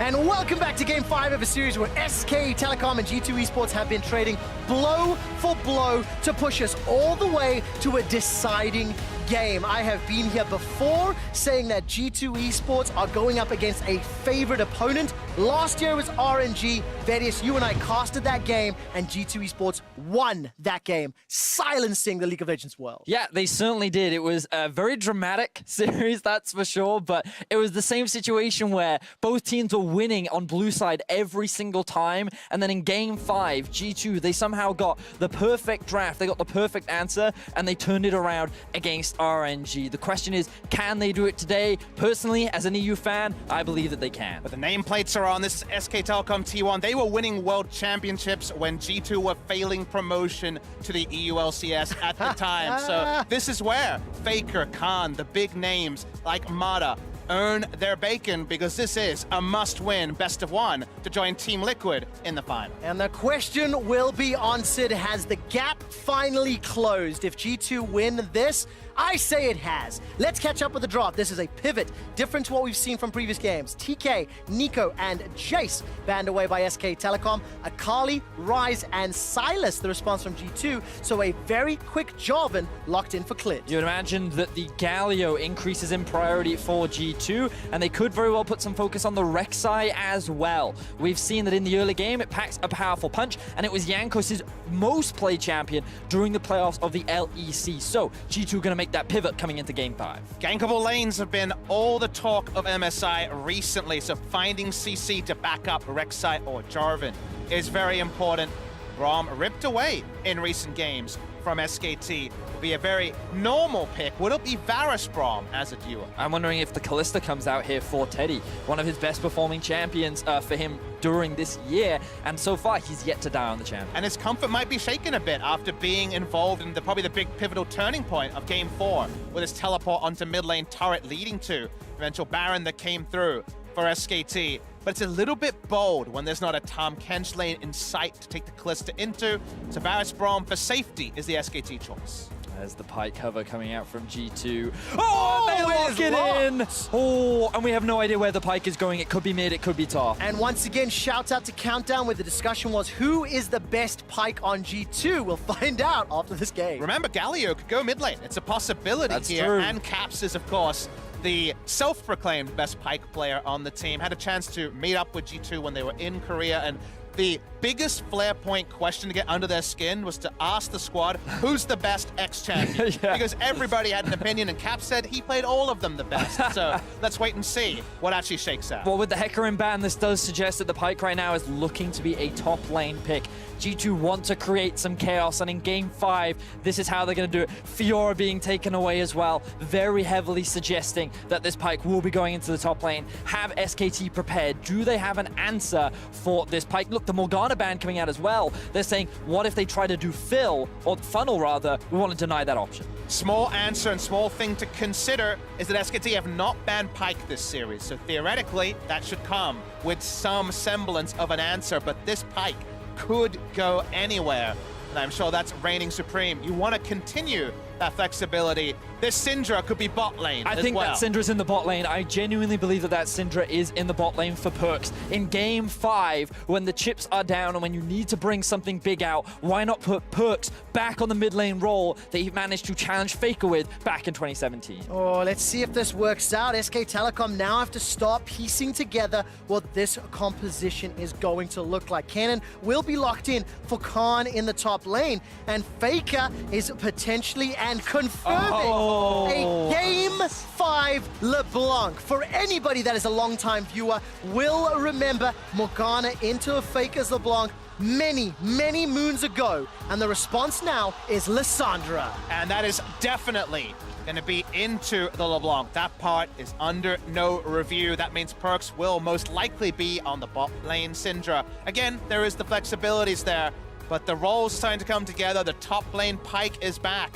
and welcome back to Game 5 of a series where SK Telecom and G2 Esports have been trading blow for blow to push us all the way to a deciding game. I have been here before saying that G2 Esports are going up against a favorite opponent. Last year was RNG. Various, you and I casted that game, and G2 Esports won that game, silencing the League of Legends world. Yeah, they certainly did. It was a very dramatic series, that's for sure, but it was the same situation where both teams were winning on blue side every single time, and then in Game 5, G2, they somehow got the perfect draft, they got the perfect answer, and they turned it around against RNG. The question is, can they do it today? Personally, as an EU fan, I believe that they can. But the nameplates are on. This is SK Telecom T1. They were winning world championships when G2 were failing promotion to the EU LCS at the time. So this is where Faker, Khan, the big names like Mata, earn their bacon, because this is a must-win best of one to join Team Liquid in the final. And the question will be answered, has the gap finally closed? If G2 win this, I say it has. Let's catch up with the draft. This is a pivot, different to what we've seen from previous games. TK, Nico, and Jace banned away by SK Telecom. Akali, Rise, and Silas, the response from G2. So a very quick Jarvan locked in for Clid. You would imagine that the Galio increases in priority for G2, and they could very well put some focus on the rek'sai as well. We've seen that in the early game, it packs a powerful punch, and it was Jankos' most played champion during the playoffs of the LEC. So G2 going to make that pivot coming into Game 5. Gankable lanes have been all the talk of MSI recently, so finding CC to back up rek'sai or Jarvan is very important. Braum ripped away in recent games from SKT. Will be a very normal pick. Would it be Varus Braum as a duo? I'm wondering if the Kalista comes out here for Teddy, one of his best performing champions for him during this year, and so far he's yet to die on the champion. And his comfort might be shaken a bit after being involved in probably the big pivotal turning point of Game 4 with his teleport onto mid lane turret leading to eventual Baron that came through for SKT. But it's a little bit bold when there's not a Tahm Kench lane in sight to take the Kalista into. So Varus Braum for safety is the SKT choice. There's the pike cover coming out from G2. Oh, they lock it in! Oh, and we have no idea where the pike is going. It could be mid, it could be top. And once again, shout out to Countdown, where the discussion was, who is the best pike on G2? We'll find out after this game. Remember, Galio could go mid lane. It's a possibility. That's here. True. And Caps is, of course, the self-proclaimed best pike player on the team. Had a chance to meet up with G2 when they were in Korea, and the biggest flare point question to get under their skin was to ask the squad, who's the best ex-champion? Yeah. Because everybody had an opinion, and Cap said he played all of them the best. So let's wait and see what actually shakes out. Well, with the Hecarim ban, this does suggest that the pike right now is looking to be a top lane pick. G2 want to create some chaos, and in Game 5, this is how they're going to do it. Fiora being taken away as well, very heavily suggesting that this pike will be going into the top lane. Have SKT prepared? Do they have an answer for this pike? Look, the Morgana ban coming out as well. They're saying, what if they try to do fill, or funnel rather? We want to deny that option. Small answer and small thing to consider is that SKT have not banned Pyke this series, so theoretically that should come with some semblance of an answer, but this Pyke could go anywhere, and I'm sure that's reigning supreme. You want to continue that flexibility. This Syndra could be bot lane I think that Syndra's in the bot lane. I genuinely believe that that Syndra is in the bot lane for Perkz. In Game 5, when the chips are down and when you need to bring something big out, why not put Perkz back on the mid lane role that he managed to challenge Faker with back in 2017? Oh, let's see if this works out. SK Telecom now have to start piecing together what this composition is going to look like. Cannon will be locked in for Khan in the top lane, and Faker is potentially and confirming a Game 5 LeBlanc. For anybody that is a long-time viewer, will remember Morgana into a Faker's LeBlanc many, many moons ago. And the response now is Lissandra. And that is definitely going to be into the LeBlanc. That part is under no review. That means Perkz will most likely be on the bot lane Syndra. Again, there is the flexibilities there, but the roles starting to come together. The top lane Pyke is back.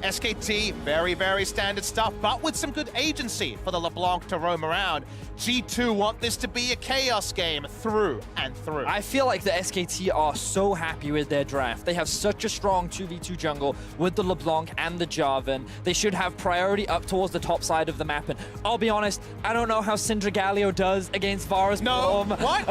SKT, very, very standard stuff, but with some good agency for the LeBlanc to roam around. G2 want this to be a chaos game through and through. I feel like the SKT are so happy with their draft. They have such a strong 2v2 jungle with the LeBlanc and the Jarvan. They should have priority up towards the top side of the map. And I'll be honest, I don't know how Syndra Galio does against Vara's Storm. What?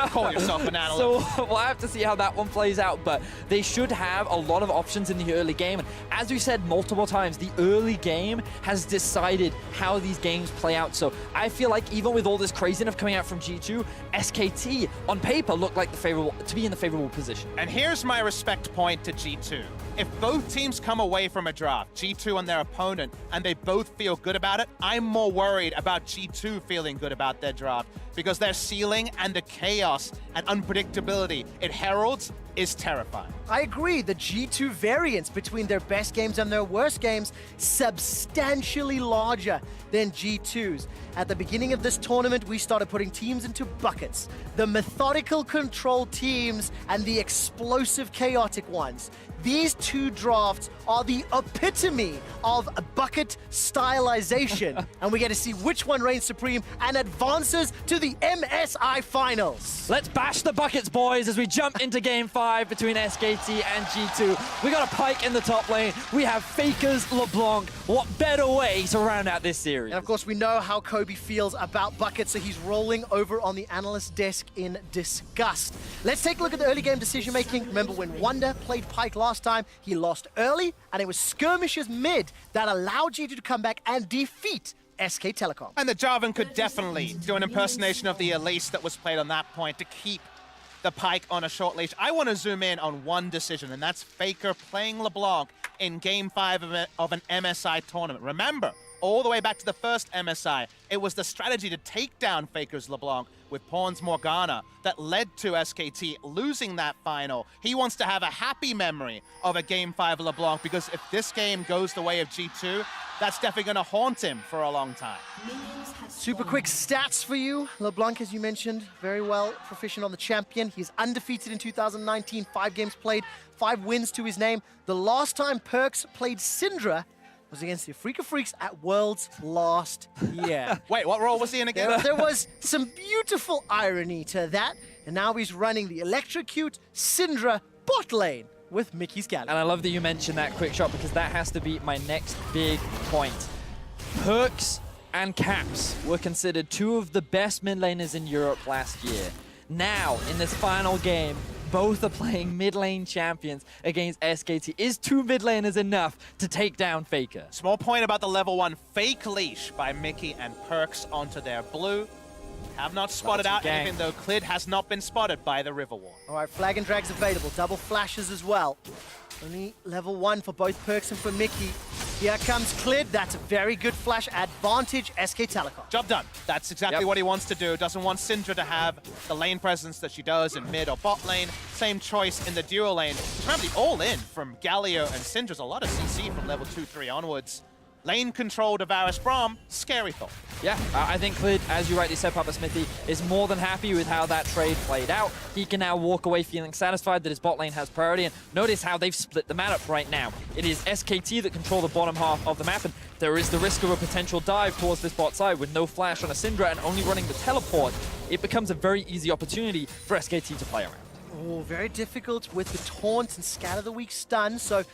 Call yourself an analyst. So we'll have to see how that one plays out, but they should have a lot of options in the early game. And as we said multiple times, the early game has decided how these games play out. So I feel like even with all this craziness coming out from G2, SKT on paper look like to be in the favorable position. And here's my respect point to G2. If both teams come away from a draft, G2 and their opponent, and they both feel good about it, I'm more worried about G2 feeling good about their draft because their ceiling and the chaos and unpredictability it heralds is terrifying. I agree. The G2 variance between their best games and their worst games substantially larger than G2's. At the beginning of this tournament, we started putting teams into buckets. The methodical controlled teams and the explosive chaotic ones. These two drafts are the epitome of a bucket stylization. And we get to see which one reigns supreme and advances to the MSI Finals. Let's bash the buckets, boys, as we jump into Game 5 between SKT and G2. We got a Pyke in the top lane. We have Faker's LeBlanc. What better way to round out this series? And of course, we know how Kobe feels about buckets, so he's rolling over on the analyst desk in disgust. Let's take a look at the early game decision-making. Remember when Wonder played Pyke last time, he lost early, and it was skirmishes mid that allowed G2 to come back and defeat SK Telecom. And the Jarvan could definitely do an impersonation of the Elise that was played on that point to keep the Pyke on a short leash. I want to zoom in on one decision, and that's Faker playing LeBlanc in Game 5 of an MSI tournament. Remember, all the way back to the first MSI, it was the strategy to take down Faker's LeBlanc with Pawns Morgana that led to SKT losing that final. He wants to have a happy memory of a Game 5 LeBlanc because if this game goes the way of G2, that's definitely going to haunt him for a long time. Super quick stats for you. LeBlanc, as you mentioned, very well proficient on the champion. He's undefeated in 2019, 5 games played, 5 wins to his name. The last time Perkz played Syndra was against the Afrika Freaks at Worlds last year. Wait, what role was he in again? There was some beautiful irony to that, and now he's running the Electrocute Syndra bot lane with Mickey's Galley. And I love that you mentioned that quick shot because that has to be my next big point. Perkz and Caps were considered 2 of the best mid laners in Europe last year. Now, in this final game, both are playing mid lane champions against SKT. Is 2 mid laners enough to take down Faker? Small point about the level 1 fake leash by Mickey and Perkz onto their blue. Have not spotted out anything though. Clid has not been spotted by the River Ward. All right, flag and drag's available. Double flashes as well. Only level 1 for both Perkz and for Mickey. Here comes Clid. That's a very good flash. Advantage SK Telecom. Job done. That's exactly what he wants to do. Doesn't want Syndra to have the lane presence that she does in mid or bot lane. Same choice in the duo lane. Remember, the all-in from Galio and Syndra's a lot of CC from level 2-3 onwards. Lane control to Varus Braum, scary thought. Yeah, I think Clid, as you rightly said, Papa Smithy, is more than happy with how that trade played out. He can now walk away feeling satisfied that his bot lane has priority, and notice how they've split the map up right now. It is SKT that control the bottom half of the map, and there is the risk of a potential dive towards this bot side with no flash on a Syndra and only running the teleport. It becomes a very easy opportunity for SKT to play around. Oh, very difficult with the taunt and scatter the weak stun, so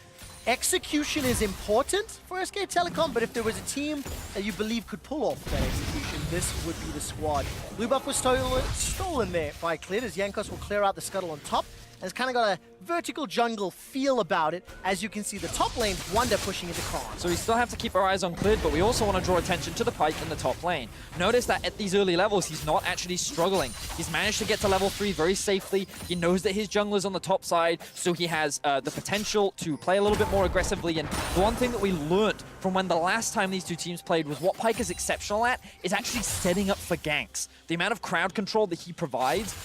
execution is important for SK Telecom, but if there was a team that you believe could pull off that execution, this would be the squad. Blue buff was stolen there by Clid, as Jankos will clear out the scuttle on top. And it's kind of got a vertical jungle feel about it. As you can see, the top lane, Wonder pushing into Khan. So we still have to keep our eyes on Clid, but we also want to draw attention to the Pyke in the top lane. Notice that at these early levels, he's not actually struggling. He's managed to get to level 3 very safely. He knows that his jungler's on the top side, so he has the potential to play a little bit more aggressively. And the one thing that we learned from when the last time these two teams played was what Pyke is exceptional at is actually setting up for ganks. The amount of crowd control that he provides,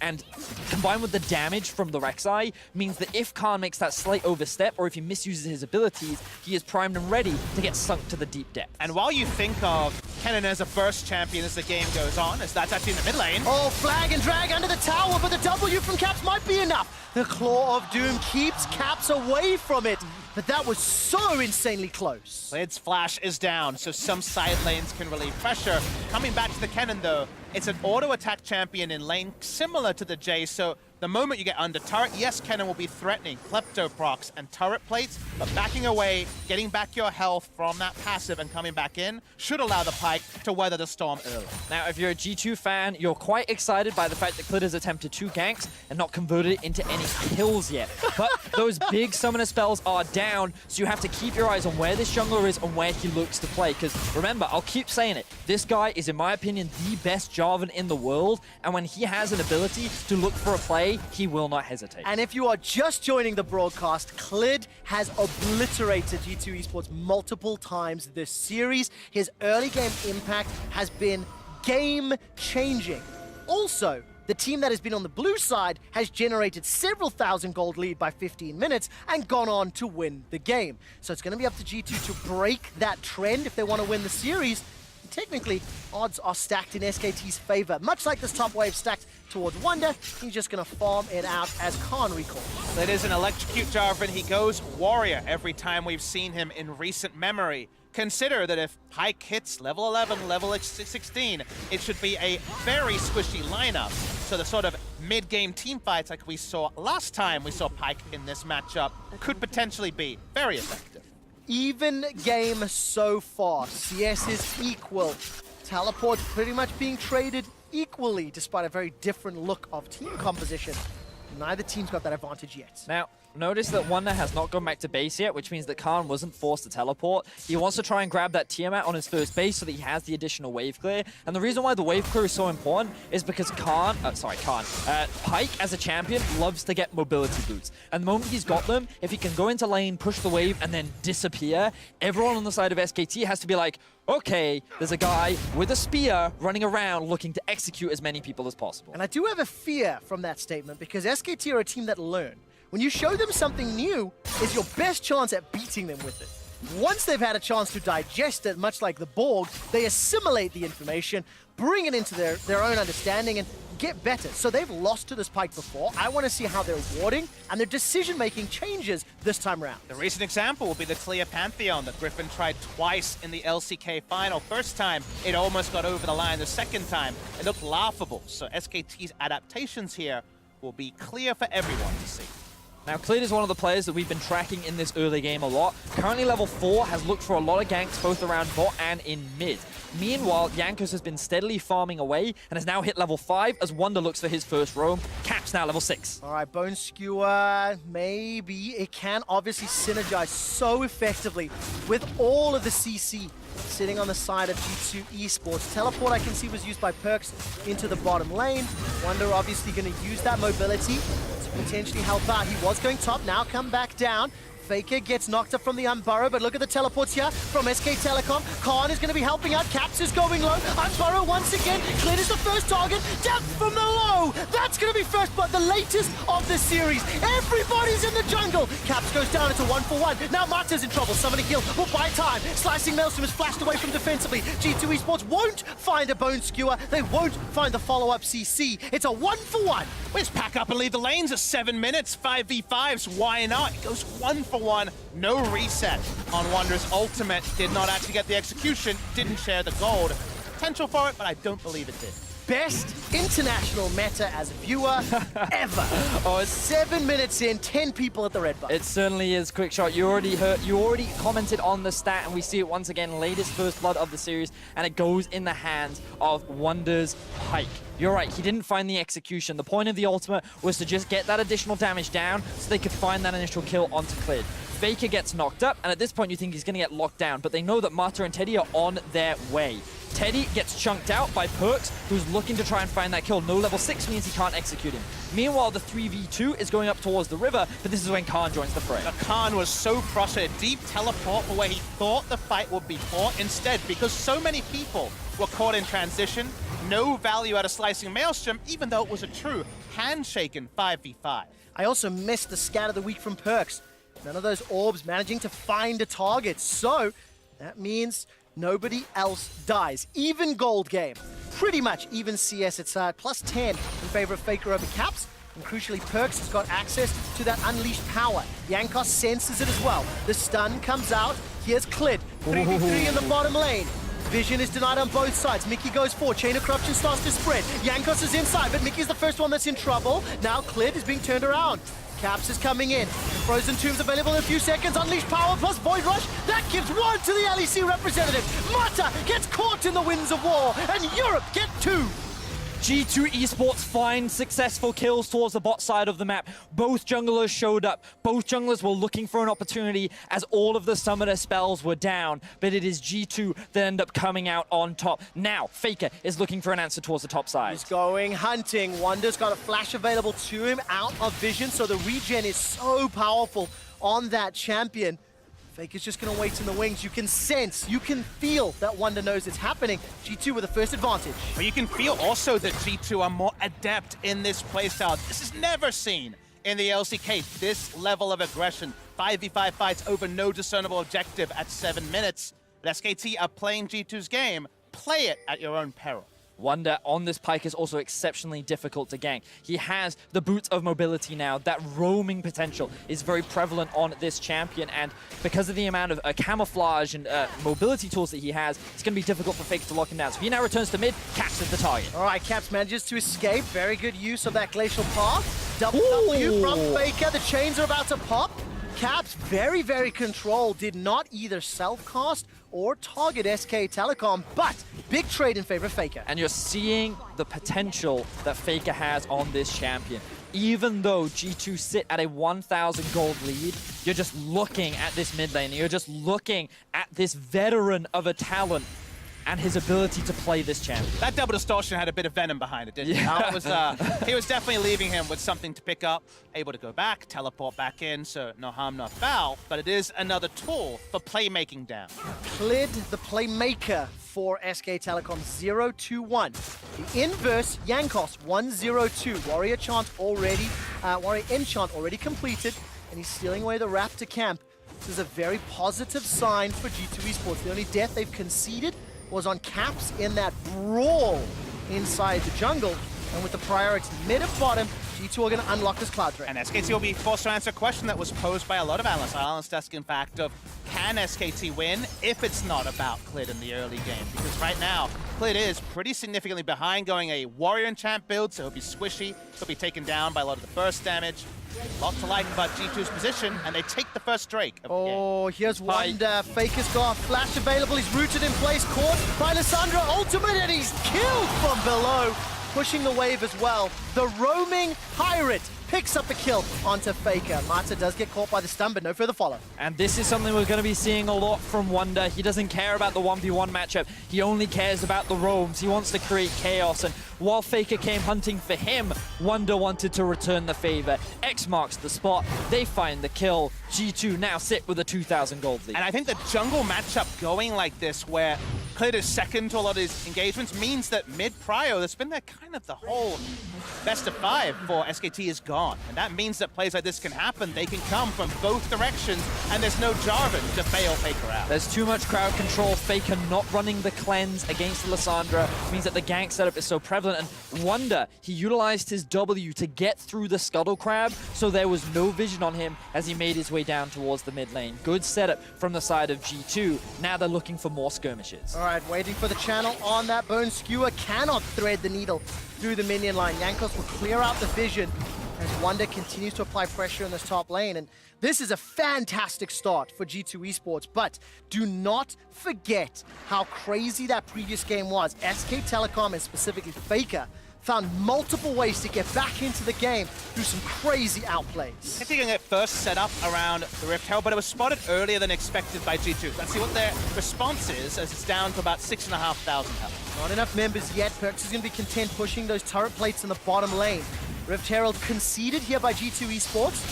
and combined with the damage from the rek'sai, means that if Khan makes that slight overstep or if he misuses his abilities, he is primed and ready to get sunk to the deep depths. And while you think of Kennen as a burst champion as the game goes on, as that's actually in the mid lane. Oh, flag and drag under the tower, but the W from Caps might be enough. The Claw of Doom keeps Caps away from it. but that was so insanely close. Lid's flash is down, so some side lanes can relieve pressure. Coming back to the Kennen, though, it's an auto-attack champion in lane similar to the Jay, so the moment you get under turret, yes, Kennen will be threatening Klepto procs and turret plates, but backing away, getting back your health from that passive and coming back in should allow the Pyke to weather the storm early. Now, if you're a G2 fan, you're quite excited by the fact that Clid has attempted 2 ganks and not converted it into any kills yet. But those big summoner spells are down, so you have to keep your eyes on where this jungler is and where he looks to play. Because remember, I'll keep saying it, this guy is, in my opinion, the best Jarvan in the world, and when he has an ability to look for a play, he will not hesitate. And if you are just joining the broadcast, Clid has obliterated G2 Esports multiple times this series. His early game impact has been game-changing. Also, the team that has been on the blue side has generated several thousand gold lead by 15 minutes and gone on to win the game. So it's going to be up to G2 to break that trend if they want to win the series. Technically, odds are stacked in SKT's favor. Much like this top wave stacked towards Wonder, he's just going to farm it out as Khan recalls. That is an electrocute Jarvan. He goes Warrior every time we've seen him in recent memory. Consider that if Pyke hits level 11, level 16, it should be a very squishy lineup. So the sort of mid-game team fights like we saw last time we saw Pyke in this matchup could potentially be very effective. Even game so far. CS is equal. Teleport pretty much being traded equally despite a very different look of team composition. Neither team's got that advantage yet. Now, notice that Wonder has not gone back to base yet, which means that Khan wasn't forced to teleport. He wants to try and grab that Tiamat on his first base so that he has the additional wave clear. And the reason why the wave clear is so important is because Pyke as a champion loves to get mobility boots. And the moment he's got them, if he can go into lane, push the wave, and then disappear, everyone on the side of SKT has to be like, okay, there's a guy with a spear running around looking to execute as many people as possible. And I do have a fear from that statement because SKT are a team that learn. When you show them something new, is your best chance at beating them with it. Once they've had a chance to digest it, much like the Borg, they assimilate the information, bring it into their own understanding, and get better. So they've lost to this Pyke before. I want to see how their warding and their decision-making changes this time around. The recent example will be the Clear Pantheon that Griffin tried twice in the LCK final. First time, it almost got over the line. The second time, it looked laughable. So SKT's adaptations here will be clear for everyone to see. Now, Clid is one of the players that we've been tracking in this early game a lot. Currently level 4, has looked for a lot of ganks both around bot and in mid. Meanwhile, Jankos has been steadily farming away and has now hit level 5 as Wonder looks for his first roam. Cap's now level 6. All right, Bone Skewer, maybe. It can obviously synergize so effectively with all of the CC sitting on the side of G2 Esports. Teleport, I can see, was used by Perks into the bottom lane. Wonder obviously going to use that mobility to potentially help out. He was going top, now come back down. Faker gets knocked up from the Unburrow, but look at the teleports here from SK Telecom. Khan is going to be helping out. Caps is going low. Unburrow once again. Clid is the first target. Depth from the low. That's going to be first, but the latest of the series. Everybody's in the jungle. Caps goes down. It's a 1-for-1. Now Marta's in trouble. Summoning heal will buy time. Slicing Maelstrom is flashed away from defensively. G2 Esports won't find a Bone Skewer. They won't find the follow-up CC. It's a 1-for-1. Let's pack up and leave the lanes at 7 minutes. 5v5s. Why not? It goes 1-for-1. No reset on Wonder's ultimate. Did not actually get the execution. Didn't share the gold. Potential for it, but I don't believe it did. Best international meta as a viewer ever. Oh, it's 7 minutes in, 10 people at the red button. It certainly is. Quick shot. You already commented on the stat, and we see it once again. Latest first blood of the series, and it goes in the hands of Wonder's Pyke. You're right, he didn't find the execution. The point of the ultimate was to just get that additional damage down so they could find that initial kill onto Clid. Faker gets knocked up, and at this point you think he's going to get locked down, but they know that Mata and Teddy are on their way. Teddy gets chunked out by Perks, who's looking to try and find that kill. No level 6 means he can't execute him. Meanwhile, the 3v2 is going up towards the river, but this is when Khan joins the fray. Khan was so frustrated. Deep teleport for where he thought the fight would be fought. Instead, because so many people were caught in transition, no value out of slicing Maelstrom, even though it was a true handshaken 5v5. I also missed the scat of the week from Perks. None of those orbs managing to find a target, so that means nobody else dies. Even gold game. Pretty much even CS. It's +10 in favor of Faker over Caps. And crucially, Perks has got access to that unleashed power. Jankos senses it as well. The stun comes out. Here's Klid. 3v3 in the bottom lane. Vision is denied on both sides. Mickey goes forward. Chain of Corruption starts to spread. Jankos is inside, but Mickey's the first one that's in trouble. Now Klid is being turned around. Caps is coming in. Frozen Tombs available in a few seconds. Unleashed Power plus Void Rush. That gives one to the LEC representative. Mata gets caught in the winds of war, and Europe get 2. G2 Esports find successful kills towards the bot side of the map. Both junglers showed up. Both junglers were looking for an opportunity as all of the summoner spells were down. But it is G2 that end up coming out on top. Now, Faker is looking for an answer towards the top side. He's going hunting. Wonder's got a flash available to him out of vision, so the regen is so powerful on that champion. Faker's just going to wait in the wings. You can sense, you can feel that Wonder knows it's happening. G2 with the first advantage. But you can feel also that G2 are more adept in this playstyle. This is never seen in the LCK. This level of aggression, 5v5 fights over no discernible objective at 7 minutes. But SKT are playing G2's game. Play it at your own peril. Wonder on this Pyke is also exceptionally difficult to gank. He has the boots of mobility now. That roaming potential is very prevalent on this champion, and because of the amount of camouflage and mobility tools that he has, it's going to be difficult for Faker to lock him down. So he now returns to mid. Caps is the target. All right, Caps manages to escape. Very good use of that Glacial Path. Double W from Faker. The chains are about to pop. Caps, very, very controlled, did not either self-cast or target SK Telecom, but big trade in favor of Faker. And you're seeing the potential that Faker has on this champion. Even though G2 sit at a 1,000 gold lead, you're just looking at this mid lane. You're just looking at this veteran of a talent and his ability to play this champion. That double distortion had a bit of venom behind it, didn't it? That was, he was definitely leaving him with something to pick up, able to go back, teleport back in, so no harm, no foul, but it is another tool for playmaking down. Klid, the playmaker for SK Telecom, 0-2-1. The inverse, Jankos, 1-0-2. Warrior Chant already, Warrior Enchant already completed, and he's stealing away the Raptor camp. This is a very positive sign for G2 Esports. The only death they've conceded was on Caps in that brawl inside the jungle. And with the priority mid and bottom, G2 are going to unlock this Cloud Drain. And SKT will be forced to answer a question that was posed by a lot of analysts. Analysts asking, in fact, of can SKT win if it's not about Klid in the early game? Because right now, Klid is pretty significantly behind, going a Warrior Enchant build, so he'll be squishy. He'll be taken down by a lot of the burst damage. Lot to like about G2's position, and they take the first Drake of the game. Oh, here's Wonder. Faker's got flash available. He's rooted in place, caught by Lissandra. Ultimate, and he's killed from below. Pushing the wave as well. The roaming pirate picks up the kill onto Faker. Mata does get caught by the stun, but no further follow. And this is something we're going to be seeing a lot from Wonder. He doesn't care about the 1v1 matchup. He only cares about the roams. He wants to create chaos. And while Faker came hunting for him, Wonder wanted to return the favor. X marks the spot. They find the kill. G2 now sit with a 2,000 gold lead. And I think the jungle matchup going like this, where Klid is second to a lot of his engagements, means that mid-prio, that's been that kind of the whole best of 5 for SKT is gone. And that means that plays like this can happen. They can come from both directions, and there's no Jarvan to bail Faker out. There's too much crowd control. Faker not running the cleanse against Lissandra means that the gank setup is so prevalent. And Wonder, he utilized his W to get through the Scuttle Crab, so there was no vision on him as he made his way down towards the mid lane. Good setup from the side of G2. Now they're looking for more skirmishes. All right, waiting for the channel on that Bone Skewer. Cannot thread the needle through the minion line. Jankos will clear out the vision as Wonder continues to apply pressure in this top lane. And this is a fantastic start for G2 Esports, but do not forget how crazy that previous game was. SK Telecom, and specifically Faker, found multiple ways to get back into the game through some crazy outplays. I think it first set up around the Rift Herald, but it was spotted earlier than expected by G2. Let's see what their response is, as it's down to about 6,500 health. Not enough members yet. Perks is going to be content pushing those turret plates in the bottom lane. Rift Herald conceded here by G2 Esports,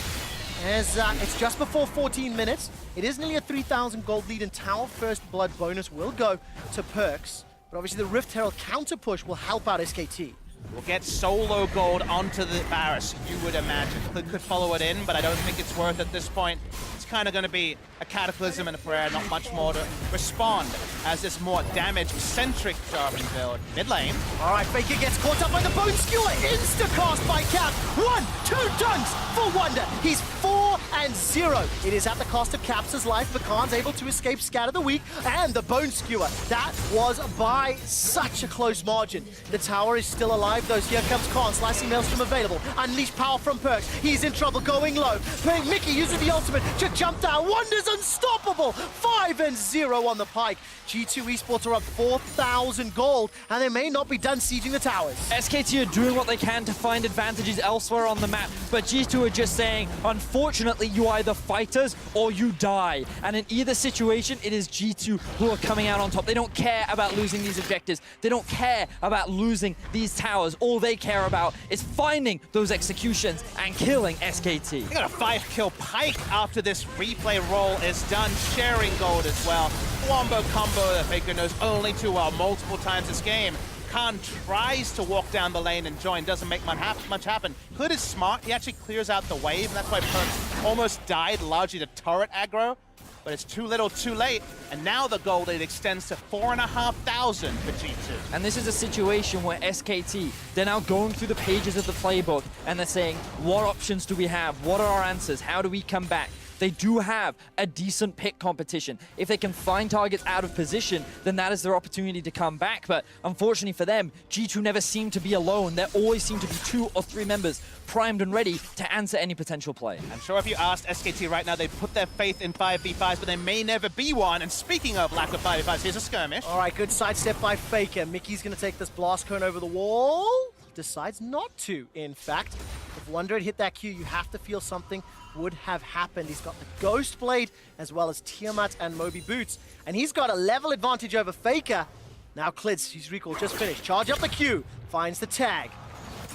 as it's just before 14 minutes. It is nearly a 3,000 gold lead, and Tower First Blood bonus will go to Perks. But obviously the Rift Herald counter push will help out SKT. will get solo gold onto the Varus, you would imagine. Could follow it in, but I don't think it's worth at this point. It's kind of going to be a Cataclysm and a Prayer, not much more to respond as this more damage-centric Jarvan build. Mid lane. All right, Faker gets caught up by the Bone Skewer. Insta-cast by Cap. 1, 2 dunks for Wonder. He's 4-0. It is at the cost of Caps' life, but Khan's able to escape Scatter the Weak and the Bone Skewer. That was by such a close margin. The tower is still alive, though. Here comes Khan. Slicing Maelstrom available. Unleash power from Perks. He's in trouble, going low. Mickey uses the ultimate to jump down. Wonder's unstoppable. 5-0 on the Pike. G2 Esports are up 4,000 gold, and they may not be done sieging the towers. SKT are doing what they can to find advantages elsewhere on the map, but G2 are just saying, unfortunately, you either fight us or you die. And in either situation, it is G2 who are coming out on top. They don't care about losing these objectives. They don't care about losing these towers. All they care about is finding those executions and killing SKT. They got a 5-kill Pike after this replay roll is done, sharing gold as well. Wombo combo that Faker knows only too well multiple times this game. Khan tries to walk down the lane and join, doesn't make much happen. Hood is smart, he actually clears out the wave, and that's why Perks almost died largely to turret aggro. But it's too little, too late, and now the gold lead extends to 4,500 for G2. And this is a situation where SKT, they're now going through the pages of the playbook, and they're saying, what options do we have? What are our answers? How do we come back? They do have a decent pick competition. If they can find targets out of position, then that is their opportunity to come back. But unfortunately for them, G2 never seem to be alone. There always seem to be 2 or 3 members primed and ready to answer any potential play. I'm sure if you asked SKT right now, they'd put their faith in 5v5s, but there may never be one. And speaking of lack of 5v5s, here's a skirmish. All right, good sidestep by Faker. Mickey's going to take this blast cone over the wall. Decides not to, in fact. If Wonder had hit that Q, you have to feel something would have happened. He's got the Ghost Blade as well as Tiamat and Moby Boots. And he's got a level advantage over Faker. Now Clids, his recall just finished. Charge up the Q, finds the tag.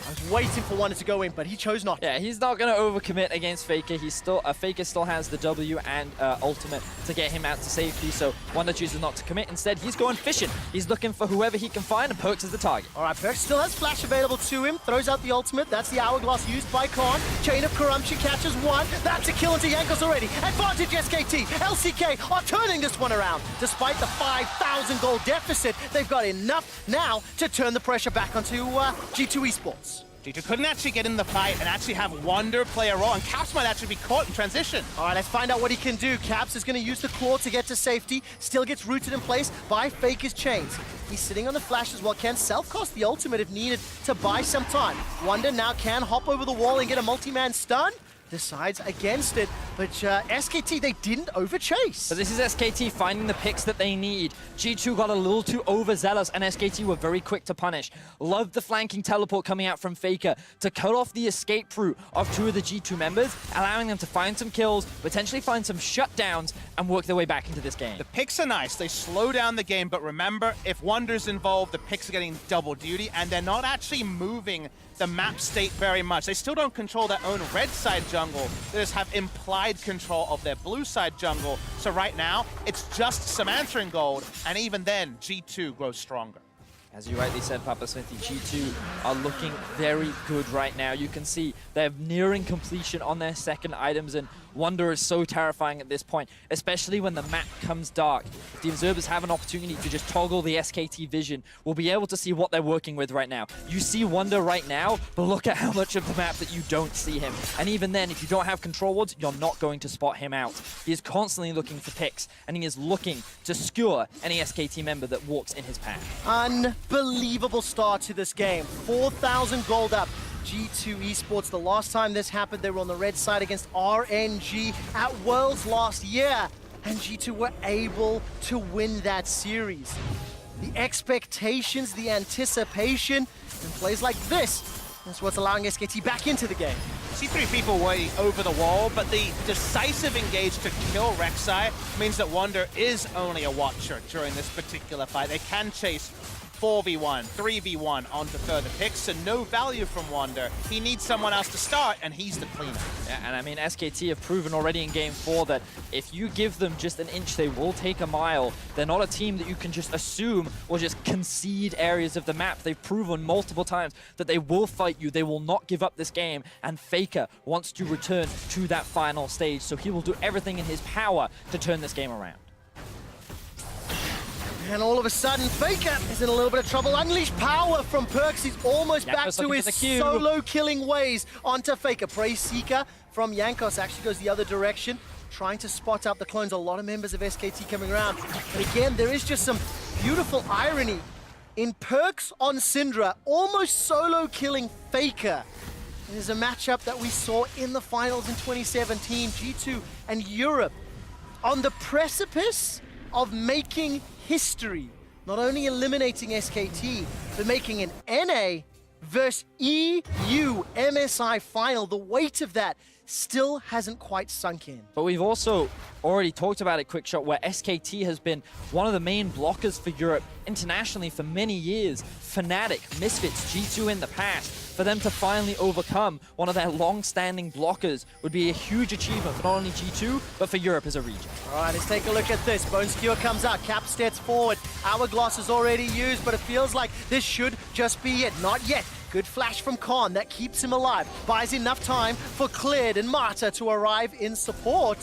I was waiting for Wonder to go in, but he chose not to. Yeah, he's not going to overcommit against Faker. He's still Faker still has the W and ultimate to get him out to safety, so Wonder chooses not to commit. Instead, he's going fishing. He's looking for whoever he can find, and Perks is the target. All right, Perks still has flash available to him. Throws out the ultimate. That's the hourglass used by Khan. Chain of Corruption catches one. That's a kill into Yankos already. Advantage SKT. LCK are turning this one around. Despite the 5,000 gold deficit, they've got enough now to turn the pressure back onto G2 Esports. G2 couldn't actually get in the fight and actually have Wonder play a role, and Caps might actually be caught in transition. All right, let's find out what he can do. Caps is going to use the claw to get to safety. Still gets rooted in place by Faker's chains. He's sitting on the flash as well. Can self-cast the ultimate if needed to buy some time. Wonder now can hop over the wall and get a multi-man stun. Decides against it, but SKT, they didn't overchase. So this is SKT finding the picks that they need. G2 got a little too overzealous, and SKT were very quick to punish. Loved the flanking teleport coming out from Faker to cut off the escape route of 2 of the G2 members, allowing them to find some kills, potentially find some shutdowns, and work their way back into this game. The picks are nice. They slow down the game, but remember, if Wonder's involved, the picks are getting double duty, and they're not actually moving the map state very much. They still don't control their own red side jungle. They just have implied control of their blue side jungle. So right now, it's just some answering gold, and even then, G2 grows stronger. As you rightly said, Papa Smithy, G2 are looking very good right now. You can see they're nearing completion on their second items, and Wonder is so terrifying at this point, especially when the map comes dark. If the observers have an opportunity to just toggle the SKT vision, we'll be able to see what they're working with right now. You see Wonder right now, but look at how much of the map that you don't see him. And even then, if you don't have control wards, you're not going to spot him out. He is constantly looking for picks, and he is looking to skewer any SKT member that walks in his path. Unbelievable start to this game. 4,000 gold up. G2 Esports, the last time this happened, they were on the red side against RNG at Worlds last year, and G2 were able to win that series. The expectations, the anticipation, and plays like this, that's what's allowing SKT back into the game. See 3 people way over the wall, but the decisive engage to kill rek'sai means that Wonder is only a watcher during this particular fight. They can chase 4v1, 3v1 onto further picks, so no value from Wander. He needs someone else to start, and he's the cleaner. Yeah, and I mean, SKT have proven already in Game 4 that if you give them just an inch, they will take a mile. They're not a team that you can just assume will just concede areas of the map. They've proven multiple times that they will fight you, they will not give up this game, and Faker wants to return to that final stage, so he will do everything in his power to turn this game around. And all of a sudden, Faker is in a little bit of trouble. Unleashed power from Perks. He's almost back to his solo killing ways onto Faker. Praise Seeker from Jankos actually goes the other direction, trying to spot out the clones. A lot of members of SKT coming around. But again, there is just some beautiful irony in Perks on Syndra, almost solo killing Faker. It is a matchup that we saw in the finals in 2017, G2 and Europe, on the precipice of making history, not only eliminating SKT, but making an NA versus EU MSI final. The weight of that still hasn't quite sunk in. But we've also already talked about it, Quickshot, where SKT has been one of the main blockers for Europe internationally for many years. Fnatic, Misfits, G2 in the past. For them to finally overcome one of their long-standing blockers would be a huge achievement for not only G2, but for Europe as a region. All right, let's take a look at this. Bone Skewer comes out, Cap steps forward. Hourglass is already used, but it feels like this should just be it. Not yet. Good flash from Khan, that keeps him alive. Buys enough time for Cleared and Marta to arrive in support.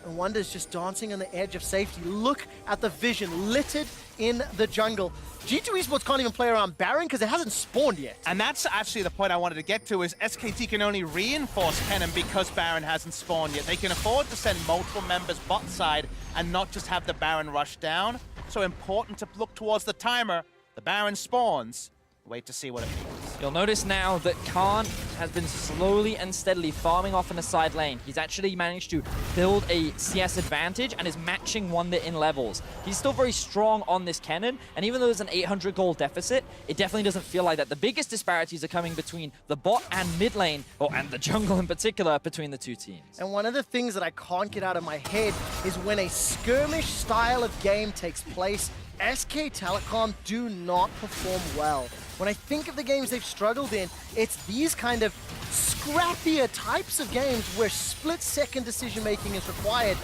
And Wonder's just dancing on the edge of safety. Look at the vision littered in the jungle. G2 Esports can't even play around Baron because it hasn't spawned yet. And that's actually the point I wanted to get to, is SKT can only reinforce Kennen because Baron hasn't spawned yet. They can afford to send multiple members bot side and not just have the Baron rush down. So important to look towards the timer. The Baron spawns. Wait to see what it means. You'll notice now that Khan has been slowly and steadily farming off in the side lane. He's actually managed to build a CS advantage and is matching Wonder in levels. He's still very strong on this Kennen, and even though there's an 800 gold deficit, it definitely doesn't feel like that. The biggest disparities are coming between the bot and mid lane, and the jungle in particular, between the two teams. And one of the things that I can't get out of my head is when a skirmish style of game takes place, SK Telecom do not perform well. When I think of the games they've struggled in, it's these kind of scrappier types of games where split-second decision-making is required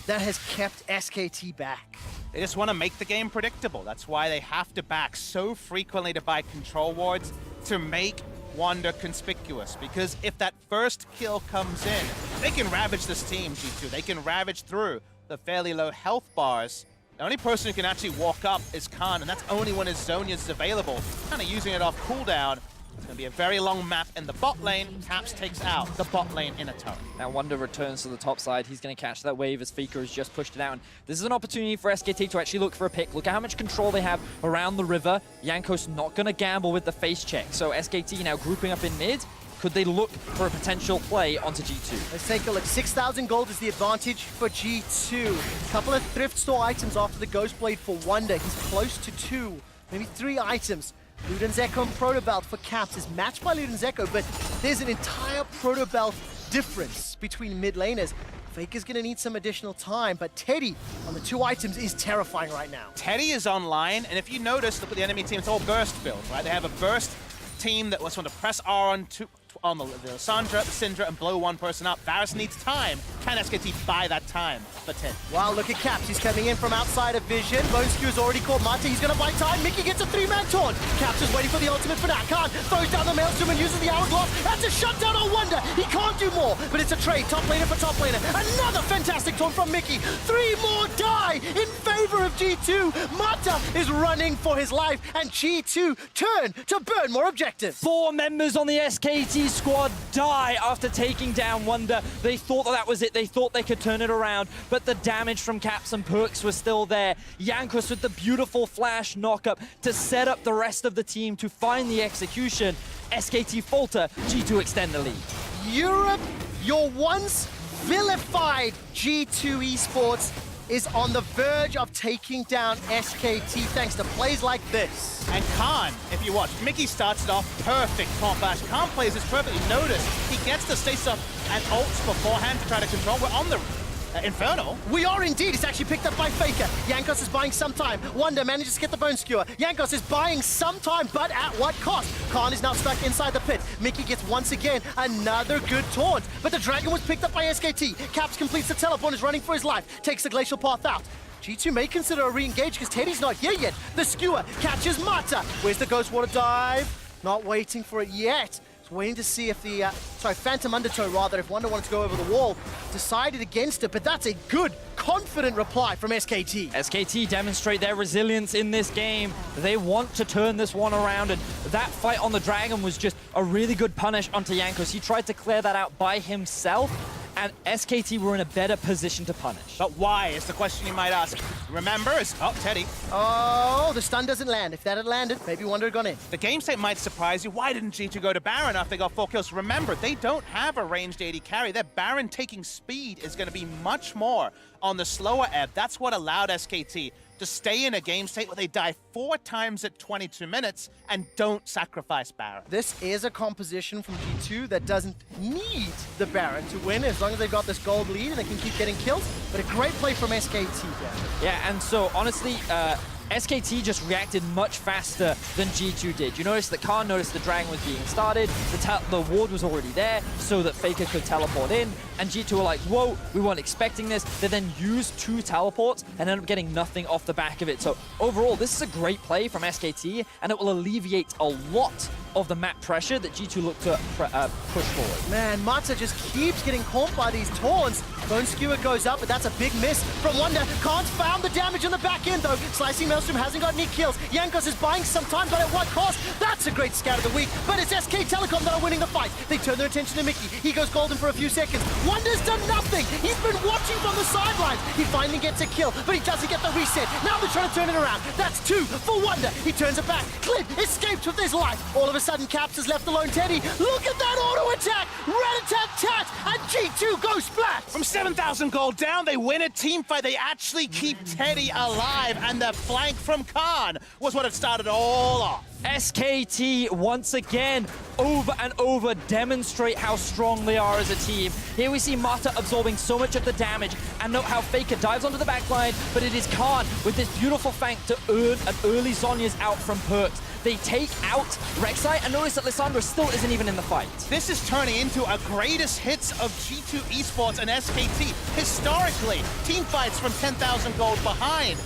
that has kept SKT back. They just want to make the game predictable. That's why they have to back so frequently to buy control wards to make Wander conspicuous. Because if that first kill comes in, they can ravage this team, G2. They can ravage through the fairly low health bars. The only person who can actually walk up is Khan, and that's only when his Zhonya's is available. Kind of using it off cooldown. It's going to be a very long map in the bot lane. Caps takes out the bot lane in a turret. Now Wonder returns to the top side. He's going to catch that wave as Faker has just pushed it out. And this is an opportunity for SKT to actually look for a pick. Look at how much control they have around the river. Jankos not going to gamble with the face check. So SKT now grouping up in mid. Could they look for a potential play onto G2? Let's take a look. 6,000 gold is the advantage for G2. Couple of thrift store items after the Ghost Blade for Wonder. He's close to 2, maybe 3 items. Luden's Echo and Proto Belt for Caps is matched by Luden's Echo, but there's an entire Proto Belt difference between mid laners. Faker's gonna need some additional time, but Teddy on the 2 items is terrifying right now. Teddy is online, and if you notice, look at the enemy team, it's all burst build, right? They have a burst team that wants to press R on the Sandra, the Syndra, and blow one person up. Varus needs time. Can SKT buy that time for Teddy? Wow, look at Caps. He's coming in from outside of vision. Bone Skew's already caught Mata. He's going to buy time. Mickey gets a 3-man taunt. Caps is waiting for the ultimate for that. Khan throws down the Maelstrom and uses the Hourglass. That's a shutdown on Wonder. He can't do more, but it's a trade. Top laner for top laner. Another fantastic taunt from Mickey. 3 more die in favor of G2. Mata is running for his life, and G2 turn to burn more objectives. 4 members on the SKT squad die after taking down Wonder. They thought that was it. They thought they could turn it around, but the damage from Caps and Perks was still there. Jankos with the beautiful flash knockup to set up the rest of the team to find the execution. SKT falter, G2 extend the lead. Europe, your once vilified G2 Esports is on the verge of taking down SKT thanks to plays like this. And Khan, if you watch, Mickey starts it off perfect taunt flash. Khan plays this perfectly. Notice he gets the stasis up and ults beforehand to try to control. We're on the Infernal? We are indeed. It's actually picked up by Faker. Jankos is buying some time. Wonder manages to get the bone skewer. Jankos is buying some time, but at what cost? Khan is now stuck inside the pit. Mickey gets once again another good taunt, but the dragon was picked up by SKT. Caps completes the teleport, is running for his life, takes the glacial path out. G2 may consider a re-engage because Teddy's not here yet. The skewer catches Mata. Where's the Ghost Water dive? Not waiting for it yet. Waiting to see if the, Phantom Undertow rather, if Wonder wanted to go over the wall, decided against it, but that's a good, confident reply from SKT. SKT demonstrate their resilience in this game. They want to turn this one around, and that fight on the Dragon was just a really good punish onto Jankos. He tried to clear that out by himself, and SKT were in a better position to punish. But why is the question you might ask. Remember, it's Teddy. Oh, the stun doesn't land. If that had landed, maybe Wonder had gone in. The game state might surprise you. Why didn't G2 go to Baron after they got 4 kills? Remember, they don't have a ranged AD carry. Their Baron taking speed is going to be much more on the slower ebb. That's what allowed SKT to stay in a game state where they die 4 times at 22 minutes and don't sacrifice Baron. This is a composition from G2 that doesn't need the Baron to win as long as they've got this gold lead and they can keep getting kills. But a great play from SKT there. Yeah, and so honestly, SKT just reacted much faster than G2 did. You notice that Khan noticed the Dragon was being started, the ward was already there so that Faker could teleport in, and G2 were like, whoa, we weren't expecting this. They then used 2 teleports and ended up getting nothing off the back of it. So overall, this is a great play from SKT, and it will alleviate a lot of the map pressure that G2 look to push forward. Man, Mata just keeps getting caught by these taunts. Bone Skewer goes up, but that's a big miss from Wonder. Khan's found the damage on the back end, though. Slicing Maelstrom hasn't got any kills. Jankos is buying some time, but at what cost? That's a great scout of the week, but it's SK Telecom that are winning the fight. They turn their attention to Mickey. He goes golden for a few seconds. Wonder's done nothing. He's been watching from the sidelines. He finally gets a kill, but he doesn't get the reset. Now they're trying to turn it around. That's 2 for Wonder. He turns it back. Clint escapes with his life. All of a sudden, Caps has left alone Teddy. Look at that auto attack! Rat-a-tat-tat! And G2 goes splat! From 7,000 gold down, they win a team fight. They actually keep Teddy alive, and the flank from Khan was what had started all off. SKT once again over and over demonstrate how strong they are as a team. Here we see Mata absorbing so much of the damage, and note how Faker dives onto the backline, but it is Khan with this beautiful flank to earn an early Zhonya's out from Perks. They take out rek'sai, and notice that Lissandra still isn't even in the fight. This is turning into a greatest hits of G2 Esports and SKT. Historically, team fights from 10,000 gold behind.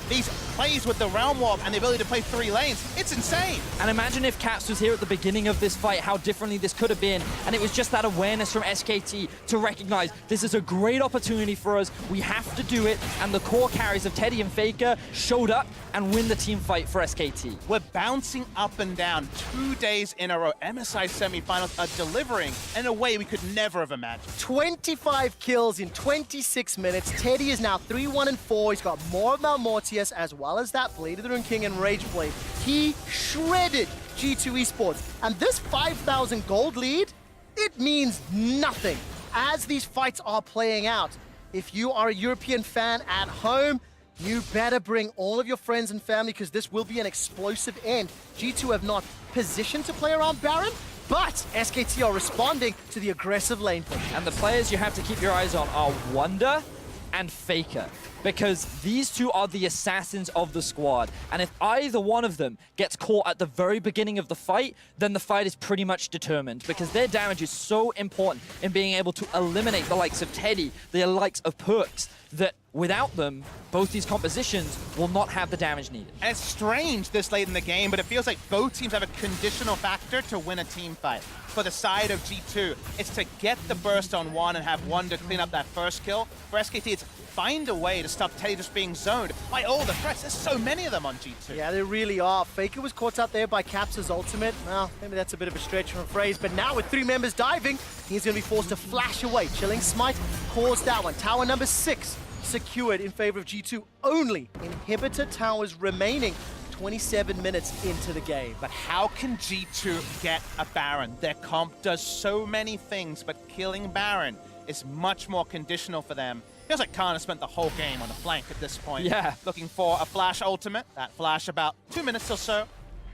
These plays with the Realm Warp and the ability to play 3 lanes, it's insane. And imagine if Caps was here at the beginning of this fight, how differently this could have been. And it was just that awareness from SKT to recognize this is a great opportunity for us. We have to do it. And the core carries of Teddy and Faker showed up and win the team fight for SKT. We're bouncing up and down 2 days in a row. MSI semifinals are delivering in a way we could never have imagined. 25 kills in 26 minutes. Teddy is now 3-1-4. He's got more of Malmortius as well as that Blade of the Rune King and Rage Blade. He shredded G2 Esports. And this 5,000 gold lead, it means nothing as these fights are playing out. If you are a European fan at home, you better bring all of your friends and family because this will be an explosive end. G2 have not positioned to play around Baron, but SKT are responding to the aggressive lane push. And the players you have to keep your eyes on are Wonder and Faker, because these 2 are the assassins of the squad. And if either one of them gets caught at the very beginning of the fight, then the fight is pretty much determined, because their damage is so important in being able to eliminate the likes of Teddy, the likes of Perks, that without them, both these compositions will not have the damage needed. And it's strange this late in the game, but it feels like both teams have a conditional factor to win a team fight. For the side of G2, it's to get the burst on one and have one to clean up that first kill. For SKT, it's find a way to stop Teddy just being zoned by all the threats. There's so many of them on G2. Yeah, there really are. Faker was caught out there by Caps' ultimate. Well, maybe that's a bit of a stretch from a phrase, but now with 3 members diving, he's going to be forced to flash away. Chilling Smite caused that one. Tower number 6 secured in favor of G2 only. Inhibitor towers remaining 27 minutes into the game. But how can G2 get a Baron? Their comp does so many things, but killing Baron is much more conditional for them. Feels like Khan has spent the whole game on the flank at this point. Yeah. Looking for a flash ultimate. That flash about 2 minutes or so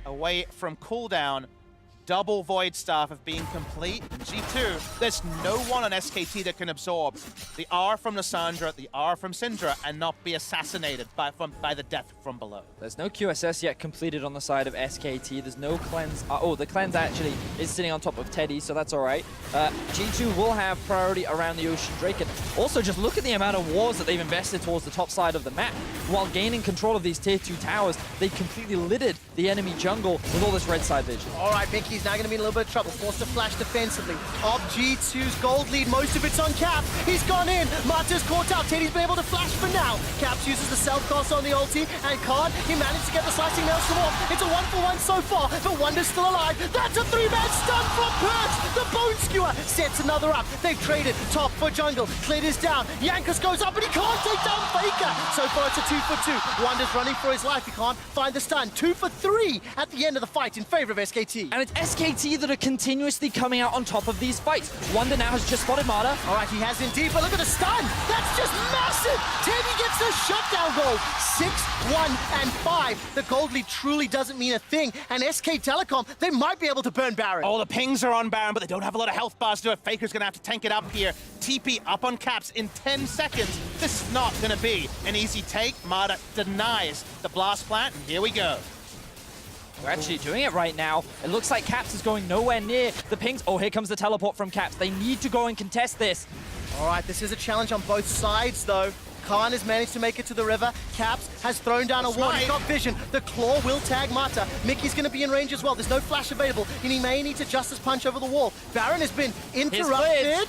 away from cooldown. double Void Staff of being complete. And G2, there's no one on SKT that can absorb the R from Lissandra, the R from Syndra, and not be assassinated by the death from below. There's no QSS yet completed on the side of SKT. There's no cleanse. Oh, the cleanse actually is sitting on top of Teddy, so that's all right. G2 will have priority around the Ocean Drake. And also, just look at the amount of wars that they've invested towards the top side of the map. While gaining control of these tier 2 towers, they completely littered the enemy jungle with all this red side vision. All right, Mickey's now going to be in a little bit of trouble. Forced to flash defensively. Up G2's gold lead. Most of it's on Cap. He's gone in. Marta's caught out. Teddy's been able to flash for now. Caps uses the self-cast on the ulti. And Khan, he managed to get the slicing nails from off. It's a 1-for-1 so far, but Wonder's still alive. That's a 3-man stun from Perch. The Bone Skewer sets another up. They've traded top for jungle. Clit is down. Yankus goes up, but he can't take down Faker. So far, it's a 2-for-2. Wonder's running for his life. He can't find the stun. 2-for-3 at the end of the fight in favor of SKT. And it's SKT that are continuously coming out on top of these fights. Wonder now has just spotted Marta. All right, he has indeed, but look at the stun. That's just massive. Teddy gets the shutdown goal. 6, 1, and 5. The gold lead truly doesn't mean a thing. And SK Telecom, they might be able to burn Baron. Oh, the pings are on Baron, but they don't have a lot of health bars to do it. Faker's going to have to tank it up here. TP up on Caps in 10 seconds. This is not going to be an easy take. Marta denies the blast plant, and here we go. They're actually doing it right now. It looks like Caps is going nowhere near the pings. Oh, here comes the teleport from Caps. They need to go and contest this. All right, this is a challenge on both sides, though. Khan has managed to make it to the river. Caps has thrown down a ward. He's got vision. The claw will tag Marta. Mickey's going to be in range as well. There's no flash available, and he may need to Justice Punch over the wall. Baron has been interrupted.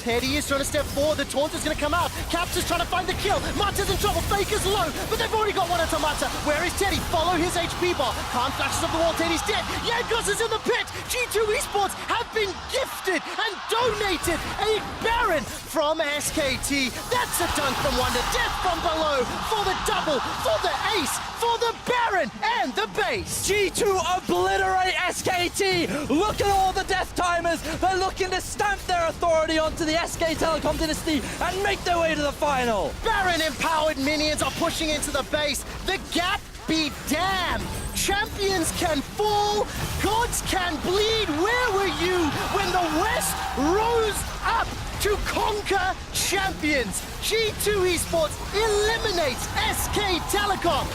Teddy is trying to step forward. The taunt is going to come out. Caps is trying to find the kill. Marta's in trouble. Faker's low, but they've already got one onto Marta. Where is Teddy? Follow his HP bar. Khan flashes up the wall. Teddy's dead. Yankos is in the pit. G2 Esports have been gifted and donated a Baron from SKT. That's a dunk from Wonder. Death from below for the double, for the ace, for the Baron and the base. G2 obliterate SKT. Look at all the death timers. They're looking to stamp their authority onto the SK Telecom dynasty and make their way to the final. Baron empowered minions are pushing into the base. The gap be damned. Champions can fall, gods can bleed. Where were you when the West rose up to conquer champions? G2 Esports eliminates SK Telecom.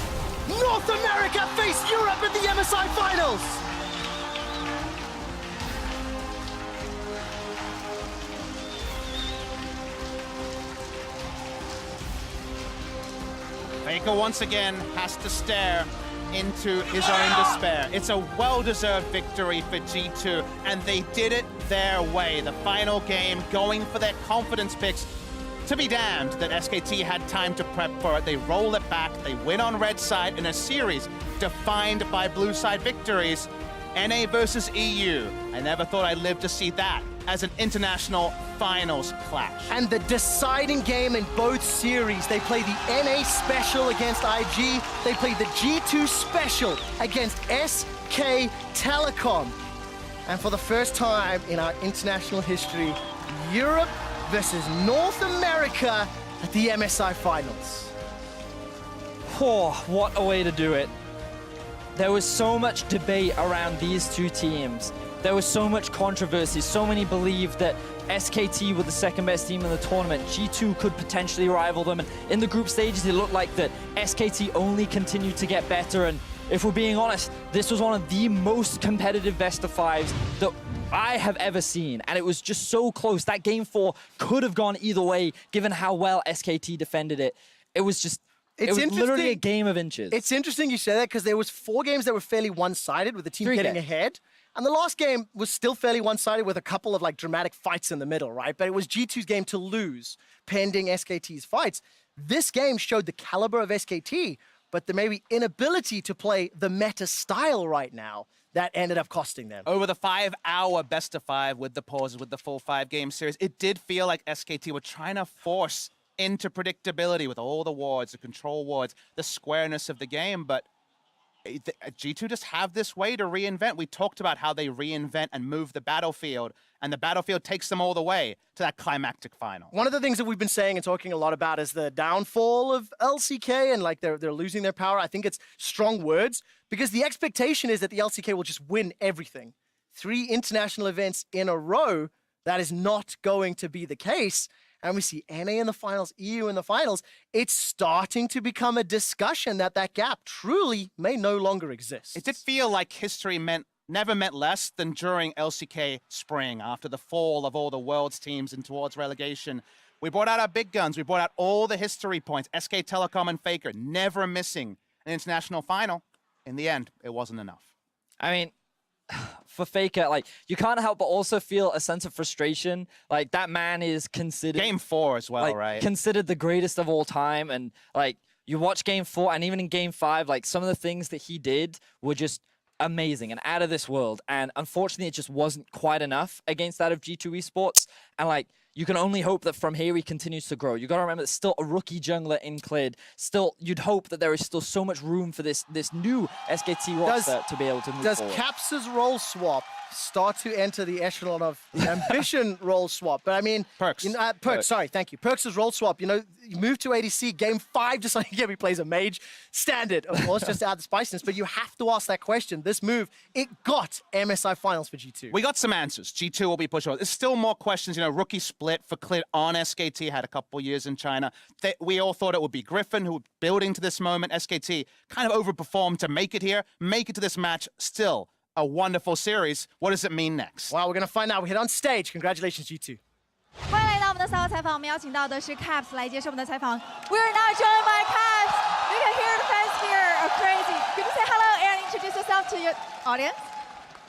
North America face Europe at the MSI Finals. Faker once again has to stare into his own despair. It's a well-deserved victory for G2, and they did it their way. The final game going for their confidence picks. To be damned that SKT had time to prep for it. They roll it back, they win on red side in a series defined by blue side victories. NA versus EU. I never thought I'd live to see that as an international finals clash. And the deciding game in both series, they play the NA special against IG, they play the G2 special against SK Telecom. And for the first time in our international history, Europe versus North America at the MSI Finals. Oh, what a way to do it. There was so much debate around these two teams. There was so much controversy. So many believed that SKT were the second best team in the tournament. G2 could potentially rival them. And in the group stages, it looked like that SKT only continued to get better. And if we're being honest, this was one of the most competitive best of fives that I have ever seen. And it was just so close. That game 4 could have gone either way, given how well SKT defended it. It was just... It was literally a game of inches. It's interesting you say that because there was 4 games that were fairly one-sided with the team getting ahead. And the last game was still fairly one-sided with a couple of like dramatic fights in the middle, right? But it was G2's game to lose pending SKT's fights. This game showed the caliber of SKT, but the maybe inability to play the meta style right now that ended up costing them. Over the 5-hour best of 5 with the pauses, with the full 5-game series, it did feel like SKT were trying to force into predictability with all the wards, the control wards, the squareness of the game, but G2 just have this way to reinvent. We talked about how they reinvent and move the battlefield, and the battlefield takes them all the way to that climactic final. One of the things that we've been saying and talking a lot about is the downfall of LCK and like they're losing their power. I think it's strong words because the expectation is that the LCK will just win everything. 3 international events in a row, that is not going to be the case. And we see NA in the finals, EU in the finals. It's starting to become a discussion that gap truly may no longer exist. It did feel like history never meant less than during LCK Spring, after the fall of all the world's teams and towards relegation. We brought out our big guns. We brought out all the history points. SK Telecom and Faker never missing an international final. In the end, it wasn't enough. I mean, for Faker, like, you can't help but also feel a sense of frustration. Like, that man is considered... Game 4 as well, like, right? Considered the greatest of all time. And, like, you watch Game 4 and even in Game 5, like, some of the things that he did were just amazing and out of this world. And unfortunately, it just wasn't quite enough against that of G2 Esports. And, like, you can only hope that from here he continues to grow. You got to remember, it's still a rookie jungler in Clid. Still, you'd hope that there is still so much room for this new SKT roster to be able to move forward. Does Caps' role swap start to enter the echelon of the ambition role swap? But I mean, Perks. You know, Perks, sorry, thank you. Perks' role swap, you know, you move to ADC, Game 5, just like he plays a mage. Standard, of course, just to add the spiciness, but you have to ask that question. This move, it got MSI finals for G2. We got some answers. G2 will be pushing. There's still more questions. You know, rookie split for Clid on SKT, had a couple years in China. We all thought it would be Griffin, who building to this moment. SKT kind of overperformed to make it here, make it to this match. Still a wonderful series. What does it mean next? Well, we're going to find out. We hit on stage. Congratulations, G2. 欢迎来到我们的赛后采访，我们邀请到的是 Caps 来接受我们的采访。We're now joined by Caps. You can hear the fans here are crazy. Could you say hello and introduce yourself to your audience?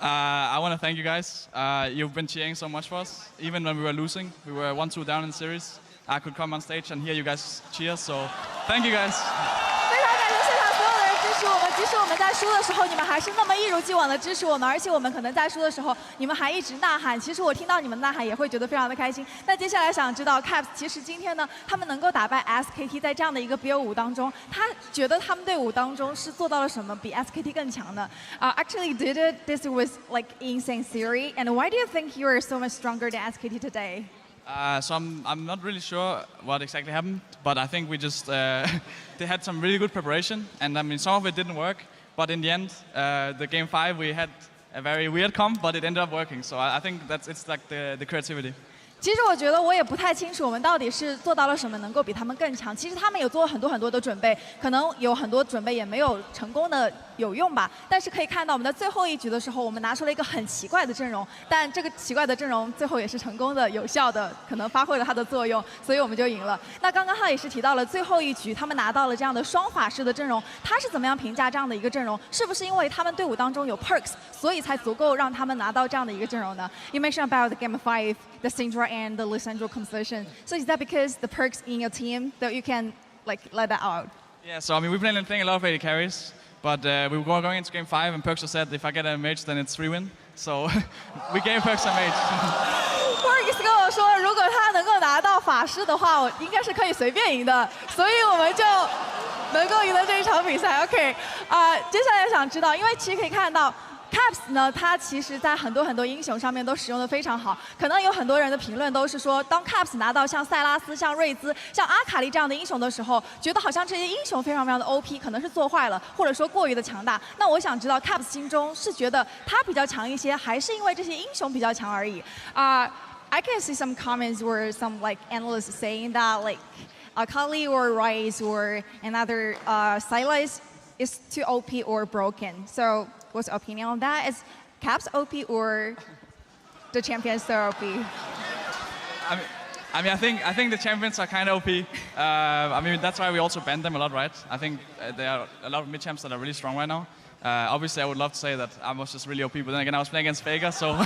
I want to thank you guys. You've been cheering so much for us. Even when we were losing, we were 1-2 down in the series. I could come on stage and hear you guys cheer, so thank you guys. 非常感谢现场所有的人支持我们，即使我们在输的时候，你们还是那么一如既往的支持我们，而且我们可能在输的时候，你们还一直呐喊。其实我听到你们呐喊也会觉得非常的开心。那接下来想知道 Caps 其实今天呢，他们能够打败 SKT， 在这样的一个比尔伍当中，他觉得他们队伍当中是做到了什么比 SKT 更强呢？Actually, this was like insane theory, and why do you think you are so much stronger than SKT today? So I'm not really sure what exactly happened, but I think we just they had some really good preparation, and I mean some of it didn't work, but in the end, the game 5 we had a very weird comp, but it ended up working. So I think it's like the creativity. 其实我觉得我也不太清楚我们到底是做到了什么能够比他们更强。其实他们有做很多的准备，可能有很多准备也没有成功的有用吧。但是可以看到我们在最后一局的时候，我们拿出了一个很奇怪的阵容，但这个奇怪的阵容最后也是成功的、有效的，可能发挥了它的作用，所以我们就赢了。那刚刚他也是提到了最后一局他们拿到了这样的双法师的阵容，他是怎么样评价这样的一个阵容？是不是因为他们队伍当中有 perks， 所以才足够让他们拿到这样的一个阵容呢 ？You mentioned about the game 5. The Syndra and the Lissandra composition. So is that because the perks in your team that you can like let that out? Yeah, so I mean we've been playing a lot of AD carries, but we were going into game 5 and Perks said if I get a mage then it's 3-win. So we gave Perks a mage. Perks 跟我说，如果他能够拿到法师的话，我应该是可以随便赢的，所以我们就能够赢得这一场比赛。OK， 接下来想知道，因为其实可以看到。Caps 呢，它其实在很多英雄上面都使用的非常好。可能有很多人的评论都是说，当 Caps 拿到像塞拉斯、像瑞兹、像阿卡丽这样的英雄的时候，觉得好像这些英雄非常的 OP， 可能是做坏了，或者说过于的强大。那我想知道 Caps 心中是觉得他比较强一些，还是因为这些英雄比较强而已？I can see some comments where some like analysts saying that like Akali or Ryze or another Sylas is too OP or broken. So what's your opinion on that? Is Caps OP or the champions so OP? I mean, I think the champions are kind of OP. I mean, that's why we also banned them a lot, right? I think there are a lot of mid champs that are really strong right now. Obviously, I would love to say that I was just really OP, but then again, I was playing against Faker, so.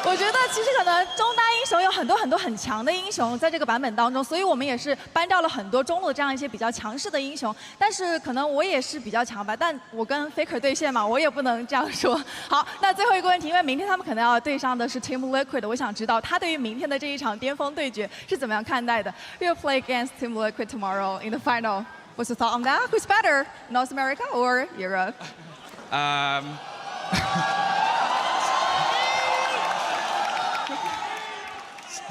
我觉得其实可能中单英雄有很多很强的英雄在这个版本当中，所以我们也是搬掉了很多中路这样一些比较强势的英雄。但是可能我也是比较强吧，但我跟 Faker 对线嘛，我也不能这样说。好，那最后一个问题，因为明天他们可能要对上的是 Team Liquid， 我想知道他对于明天的这一场巅峰对决是怎么样看待的 ？We'll play against Team Liquid tomorrow in the final. What's your thought on that? Who's better, North America or Europe?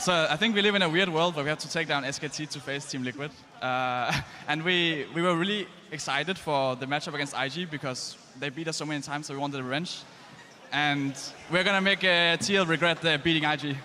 So I think we live in a weird world where we have to take down SKT to face Team Liquid. And we were really excited for the matchup against IG because they beat us so many times, so we wanted revenge. And we're gonna make TL regret beating IG.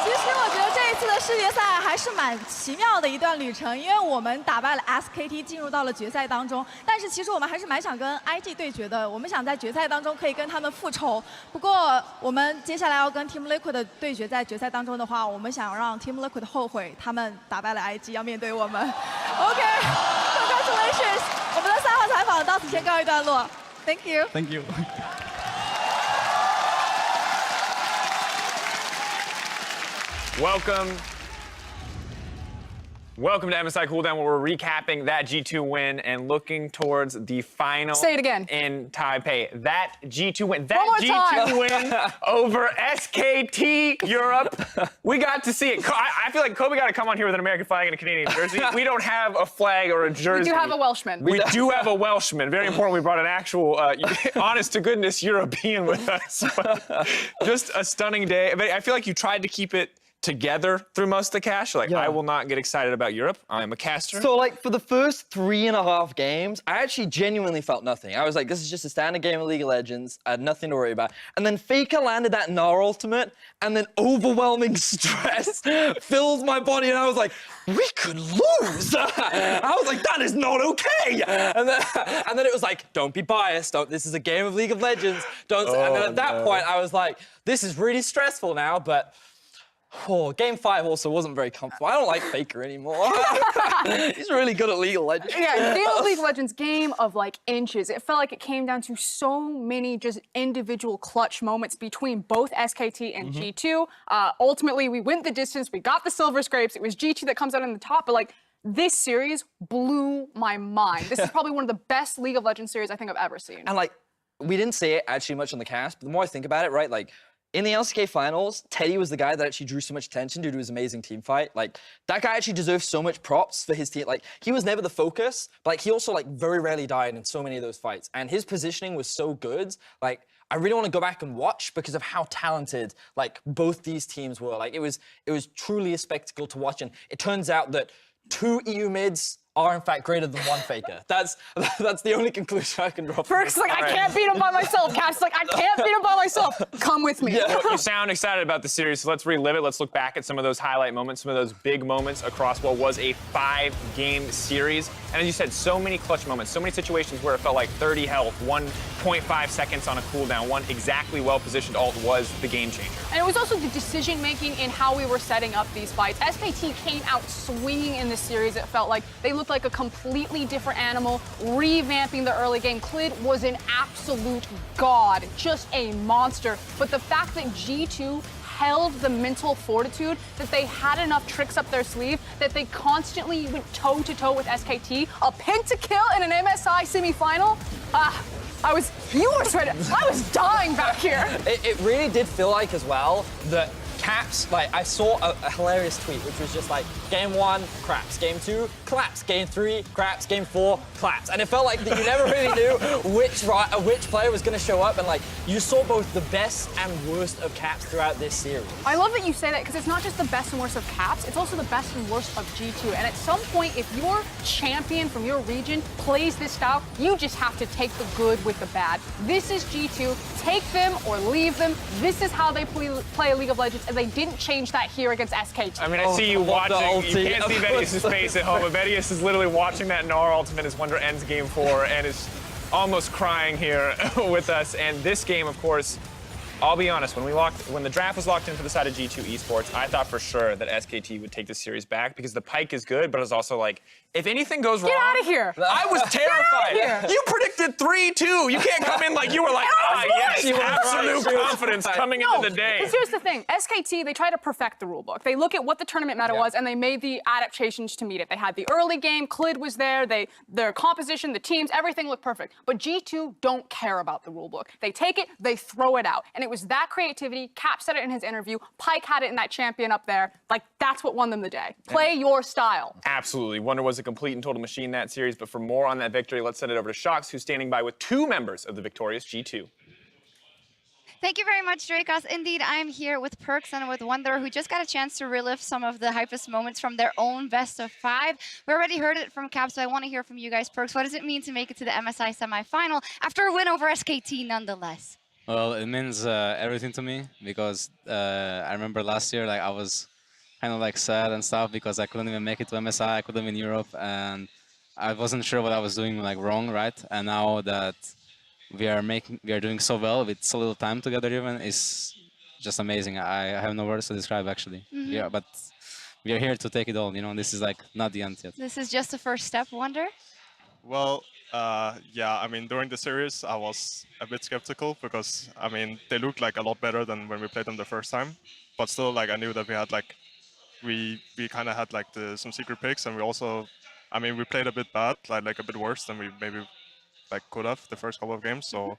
其实我觉得这一次的世界赛还是蛮奇妙的一段旅程，因为我们打败了 SKT 进入到了决赛当中，但是其实我们还是蛮想跟 IG 对决的，我们想在决赛当中可以跟他们复仇。不过我们接下来要跟 Team Liquid 的对决，在决赛当中的话，我们想让 Team Liquid 后悔他们打败了 IG， 要面对我们。OK，congratulations， 我们的3号采访到此先告一段落。Thank you。Thank you. Welcome to MSI Cooldown, where we're recapping that G2 win and looking towards the final. Say it again. In Taipei. That G2 win. That G2 win over SKT Europe. We got to see it. I feel like Kobe got to come on here with an American flag and a Canadian jersey. We don't have a flag or a jersey. We do have a Welshman. We do have a Welshman. Very important. We brought an actual, honest to goodness European with us. Just a stunning day. But I feel like you tried to keep it together through most of the cash. Like, I will not get excited about Europe. I am a caster. So, like, for the first 3.5 games, I actually genuinely felt nothing. I was like, this is just a standard game of League of Legends. I had nothing to worry about. And then Faker landed that Gnar ultimate, and then overwhelming stress filled my body, and I was like, we could lose. I was like, that is not okay. And then it was like, don't be biased. This is a game of League of Legends. And then at that point, I was like, this is really stressful now, but Game 5 also wasn't very comfortable. I don't like Faker anymore. He's really good at League of Legends. Yeah, game of League of Legends, game of like inches. It felt like it came down to so many just individual clutch moments between both SKT and G2. Ultimately, we went the distance. We got the silver scrapes. It was G2 that comes out on the top. But like, this series blew my mind. This is probably one of the best League of Legends series I think I've ever seen. And like, we didn't see it actually much on the cast, but the more I think about it, right, like, in the LCK finals, Teddy was the guy that actually drew so much attention due to his amazing team fight. Like, that guy actually deserves so much props for his team. Like, he was never the focus, but like, he also like very rarely died in so many of those fights. And his positioning was so good. Like, I really want to go back and watch because of how talented like both these teams were. Like, it was truly a spectacle to watch. And it turns out that 2 EU mids are in fact greater than 1 Faker. That's the only conclusion I can draw. Perk's like, I can't beat him by myself. Cass like, I can't beat him by myself. Come with me. Yeah. You sound excited about the series, so let's relive it. Let's look back at some of those highlight moments, some of those big moments across what was a 5-game series. And as you said, so many clutch moments, so many situations where it felt like 30 health, 1.5 seconds on a cooldown, one exactly well-positioned ult was the game changer. And it was also the decision-making in how we were setting up these fights. SKT came out swinging in this series. It felt like they looked like a completely different animal, revamping the early game. Clid was an absolute god, just a monster. But the fact that G2 held the mental fortitude, that they had enough tricks up their sleeve, that they constantly went toe-to-toe with SKT, a pentakill in an MSI semifinal, you were ready. I was dying back here. It really did feel like as well that Caps, like, I saw a hilarious tweet, which was just like, game 1, craps. Game 2, claps. Game 3, craps. Game 4, claps. And it felt like that you never really knew which player was going to show up. And like, you saw both the best and worst of Caps throughout this series. I love that you say that because it's not just the best and worst of Caps, it's also the best and worst of G2. And at some point, if your champion from your region plays this style, you just have to take the good with the bad. This is G2. Take them or leave them. This is how they play League of Legends. And they didn't change that here against SKT. I mean, I see you watching. You can't see Vedius' face at home, but Vedius is literally watching that Gnar ultimate as Wonder ends game 4 and is almost crying here with us. And this game, of course, I'll be honest, when the draft was locked in for the side of G2 Esports, I thought for sure that SKT would take the series back because the Pyke is good, but it's also like, if anything goes wrong... Get out of here! I was terrified! Get out of here. You predicted 3-2! You can't come in like you were like, yes, absolute confidence coming into the day. Because here's the thing, SKT, they try to perfect the rulebook. They look at what the tournament meta was and they made the adaptations to meet it. They had the early game, Clid was there, their composition, the teams, everything looked perfect. But G2 don't care about the rulebook. They take it, they throw it out. And it was that creativity, Cap said it in his interview, Pyke had it in that champion up there, like that's what won them the day. Play your style. Absolutely. Wonder was a complete and total machine that series, but for more on that victory, let's send it over to Shox, who's standing by with 2 members of the victorious G2. Thank you very much, Drakeos. Indeed, I'm here with Perks and with Wonder, who just got a chance to relive some of the hypest moments from their own best of 5. We already heard it from Cap, so I want to hear from you guys. Perks, what does it mean to make it to the MSI semifinal after a win over SKT nonetheless? Well, it means everything to me because I remember last year, like I was kind of like sad and stuff because I couldn't even make it to MSI. I couldn't in Europe, and I wasn't sure what I was doing like wrong, right? And now that we are doing so well with so little time together, even is just amazing. I have no words to describe actually. Yeah, but we are here to take it all. You know, this is like not the end yet. This is just the first step, Wonder? Well, yeah, I mean, during the series, I was a bit skeptical because, I mean, they looked like a lot better than when we played them the first time. But still, like, I knew that we had, like, we kind of had, like, some secret picks, and we also, I mean, we played a bit bad, like a bit worse than we maybe, like, could have the first couple of games. So,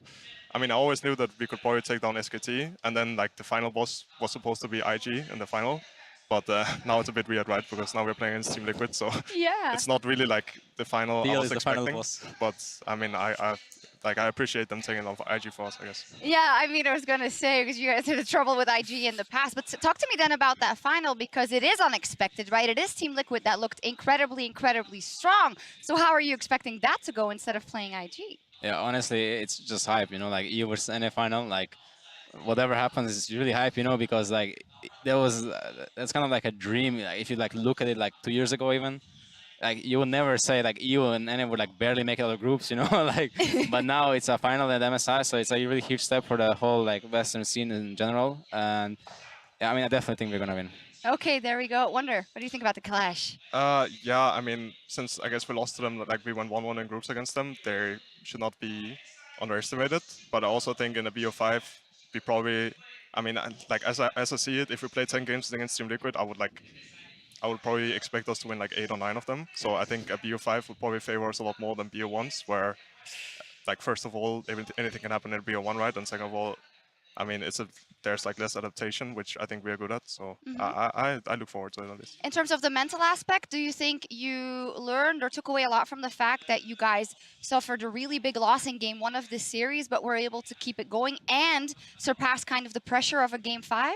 I mean, I always knew that we could probably take down SKT, and then, like, the final boss was supposed to be IG in the final. But now it's a bit weird, right? Because now we're playing against Team Liquid, so yeah, it's not really like the final I was expecting. But I mean, I appreciate them taking off IG for us, I guess. Yeah, I mean, I was going to say, because you guys had trouble with IG in the past, but talk to me then about that final, because it is unexpected, right? It is Team Liquid that looked incredibly, incredibly strong. So how are you expecting that to go instead of playing IG? Yeah, honestly, it's just hype, you know, like EU versus NA final, like whatever happens is really hype, you know, because like that's kind of like a dream. Like, if you like look at it like 2 years ago even, like you would never say like EU and NA would like barely make it out of groups, you know, like. But now it's a final at MSI, so it's a really huge step for the whole like Western scene in general. And yeah, I mean, I definitely think we're gonna win. Okay, there we go. Wonder, what do you think about the clash? Yeah, I mean, since I guess we lost to them, like we went 1-1 in groups against them, they should not be underestimated. But I also think in a BO5, we probably, I mean, like as I see it, if we play 10 games against Team Liquid, I would probably expect us to win like 8 or 9 of them. So I think a BO5 would probably favor us a lot more than BO1s, where, like, first of all, anything can happen in BO1, right? And second of all, I mean, there's like less adaptation, which I think we are good at. So I look forward to it at least. In terms of the mental aspect, do you think you learned or took away a lot from the fact that you guys suffered a really big loss in Game 1 of this series, but were able to keep it going and surpass kind of the pressure of a Game 5?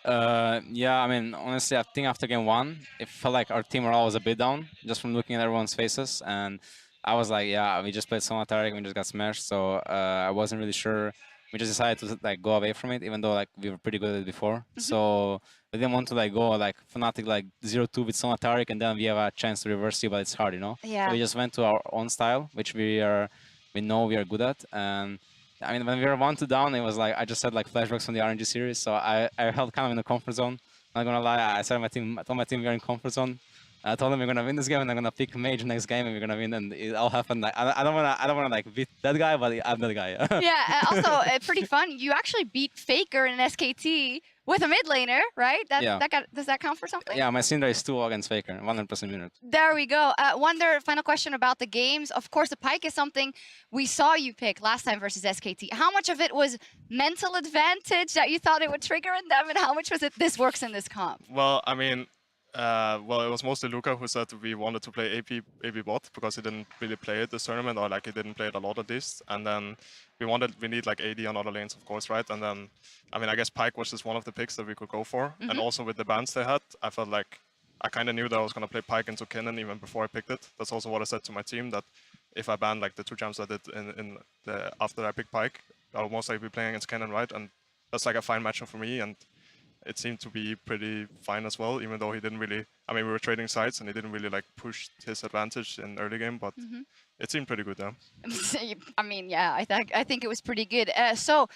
Yeah, I mean, honestly, I think after Game 1, it felt like our team were always a bit down, just from looking at everyone's faces. And I was like, yeah, we just played so Tarek, we just got smashed, so I wasn't really sure. We just decided to like go away from it, even though like we were pretty good at it before. So we didn't want to like go like Fnatic like 0-2 with Sona Tarek, and then we have a chance to reverse it, but it's hard, you know. Yeah. So we just went to our own style, which we know we are good at. And I mean, when we were 1-2 down, it was like I just had like flashbacks from the RNG series. So I held kind of in the comfort zone. Not gonna lie, I told my team we are in comfort zone. I told them we're gonna win this game, and I'm gonna pick Mage next game, and we're gonna win, and it all happened. Like, I don't wanna like beat that guy, but I'm that guy. Yeah, also pretty fun. You actually beat Faker in an SKT with a mid laner, right? Does that count for something? Yeah, my Syndra is 2 against Faker, 100% minute. There we go. Wonder, final question about the games. Of course, the Pyke is something we saw you pick last time versus SKT. How much of it was mental advantage that you thought it would trigger in them, and how much was it this works in this comp? Well, I mean, well, it was mostly Luca who said we wanted to play AP bot because he didn't really play it this tournament, or like he didn't play it a lot at least. And then we need like AD on other lanes, of course, right? And then, I mean, I guess Pyke was just one of the picks that we could go for. And also with the bans they had, I felt like I kind of knew that I was going to play Pyke into Kennen even before I picked it. That's also what I said to my team, that if I banned like the 2 champs I did after I picked Pyke, I'll most likely be playing against Kennen, right? And that's like a fine matchup for me. And it seemed to be pretty fine as well, even though he didn't really, I mean, we were trading sides and he didn't really like push his advantage in early game, but it seemed pretty good though. I mean, yeah, I think it was pretty good. So,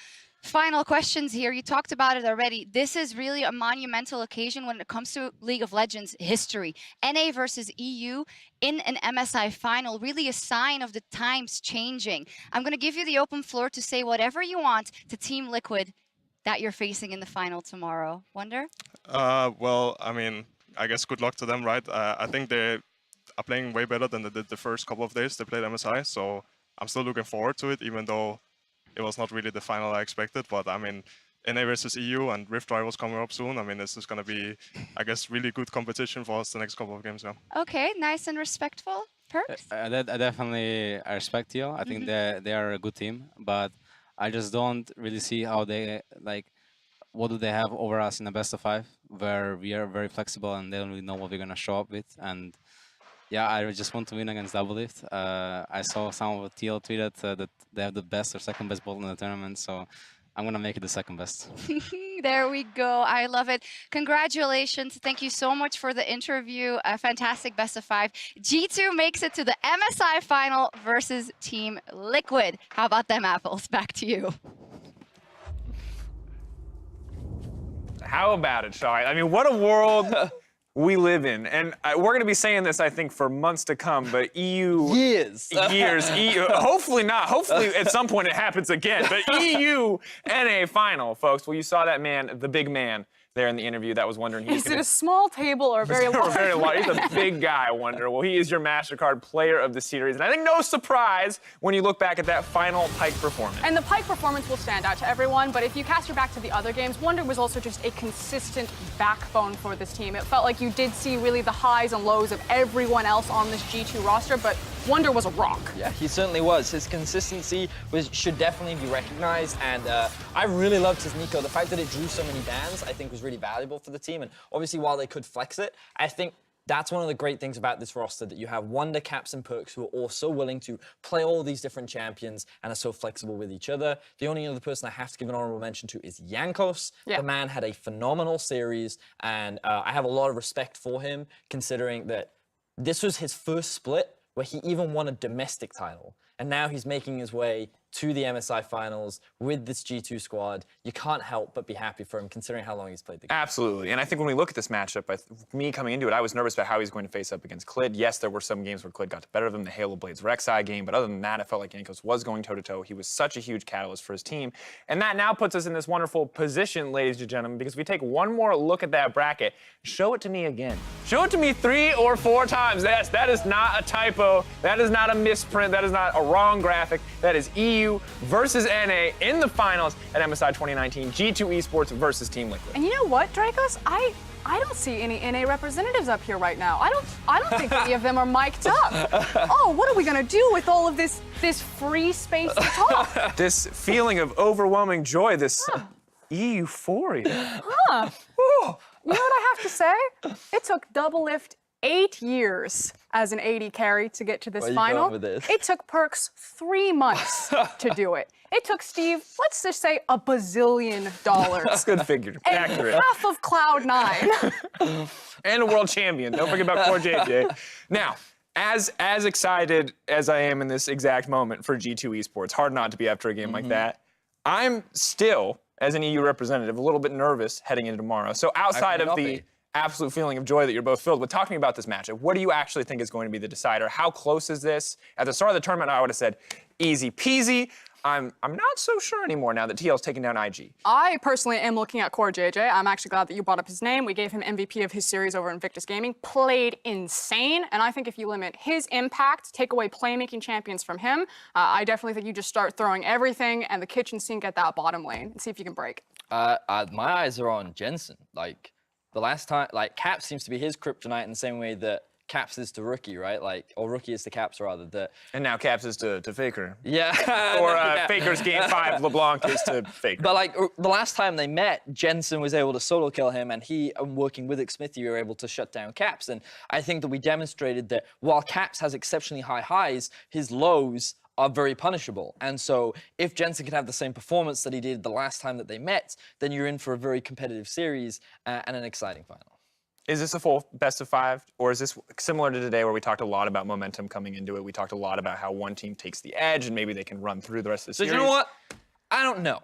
final questions here. You talked about it already. This is really a monumental occasion when it comes to League of Legends history. NA versus EU in an MSI final, really a sign of the times changing. I'm going to give you the open floor to say whatever you want to Team Liquid that you're facing in the final tomorrow. Wonder? Well, I mean, I guess good luck to them, right? I think they are playing way better than they did the first couple of days they played MSI, so I'm still looking forward to it, even though it was not really the final I expected. But I mean, NA versus EU and Rift Rivals coming up soon. I mean, this is going to be, I guess, really good competition for us the next couple of games now. Okay, nice and respectful. Perks? I definitely respect you. I think they are a good team, but I just don't really see how they like. What do they have over us in the best of 5, where we are very flexible and they don't really know what we're gonna show up with. And yeah, I just want to win against Doublelift. I saw some of TL tweeted that they have the best or second best bot in the tournament, so I'm gonna make it the second best. There we go. I love it. Congratulations. Thank you so much for the interview. A fantastic best of 5. G2 makes it to the MSI final versus Team Liquid. How about them apples? Back to you. How about it, Shai? I mean, what a world we live in. And we're going to be saying this, I think, for months to come, but EU... Years. EU, hopefully not. Hopefully at some point it happens again. But EU NA final, folks. Well, you saw that man, the big man, there in the interview that was wondering... Is it a small table or a very large? Very large. He's a big guy, I wonder. Well, he is your MasterCard player of the series. And I think no surprise when you look back at that final Pyke performance. And the Pyke performance will stand out to everyone, but if you cast your back to the other games, Wonder was also just a consistent backbone for this team. It felt like you did see really the highs and lows of everyone else on this G2 roster, but Wonder was a rock. Yeah, he certainly was. His consistency should definitely be recognized, and I really loved his Nico. The fact that it drew so many bans, I think, was really valuable for the team, and obviously while they could flex it, I think that's one of the great things about this roster, that you have Wonder, Caps, and Perks who are all so willing to play all these different champions and are so flexible with each other. The only other person I have to give an honorable mention to is Jankos. Yeah. The man had a phenomenal series, and I have a lot of respect for him, considering that this was his first split where he even won a domestic title. And now he's making his way to the MSI finals with this G2 squad. You can't help but be happy for him, considering how long he's played the game. Absolutely. And I think when we look at this matchup, me coming into it, I was nervous about how he's going to face up against Clid. Yes, there were some games where Clid got the better of him, the Halo Blades rek'sai game, but other than that, I felt like Jankos was going toe-to-toe. He was such a huge catalyst for his team. And that now puts us in this wonderful position, ladies and gentlemen, because we take one more look at that bracket. Show it to me again. Show it to me 3 or 4 times. Yes, that is not a typo. That is not a misprint. That is not a wrong graphic. That is EU versus NA in the finals at MSI 2019, G2 Esports versus Team Liquid. And you know what, Dracos? I don't see any NA representatives up here right now. I don't think any of them are mic'd up. Oh, what are we gonna do with all of this free space to talk? This feeling of overwhelming joy, this euphoria. Huh. You know what I have to say? It took Doublelift 8 years as an AD carry to get to this final. It took Perks 3 months to do it. It took Steve, let's just say, $1 bazillion. That's a good figure. Accurate. Half of Cloud9. And a world champion. Don't forget about Core JJ. Now, as excited as I am in this exact moment for G2 Esports, hard not to be after a game like that, I'm still, as an EU representative, a little bit nervous heading into tomorrow. So outside of the absolute feeling of joy that you're both filled with, talking about this matchup, what do you actually think is going to be the decider? How close is this? At the start of the tournament, I would have said easy peasy. I'm not so sure anymore now that TL's taken down IG. I personally am looking at Core JJ. I'm actually glad that you brought up his name. We gave him MVP of his series over Invictus Gaming. Played insane, and I think if you limit his impact, take away playmaking champions from him, I definitely think you just start throwing everything and the kitchen sink at that bottom lane and see if you can break. My eyes are on Jensen. Like, the last time, like, Caps seems to be his kryptonite in the same way that Caps is to Rookie, right? Like, or Rookie is to Caps, rather. And now Caps is to Faker. Yeah. Or Faker's game 5, LeBlanc is to Faker. But, like, the last time they met, Jensen was able to solo kill him, and he, working with Xmithy, were able to shut down Caps. And I think that we demonstrated that while Caps has exceptionally high highs, his lows are very punishable. And so if Jensen can have the same performance that he did the last time that they met, then you're in for a very competitive series and an exciting final. Is this a full best of 5, or is this similar to today where we talked a lot about momentum coming into it? We talked a lot about how one team takes the edge and maybe they can run through the rest of the series. So you know what? I don't know.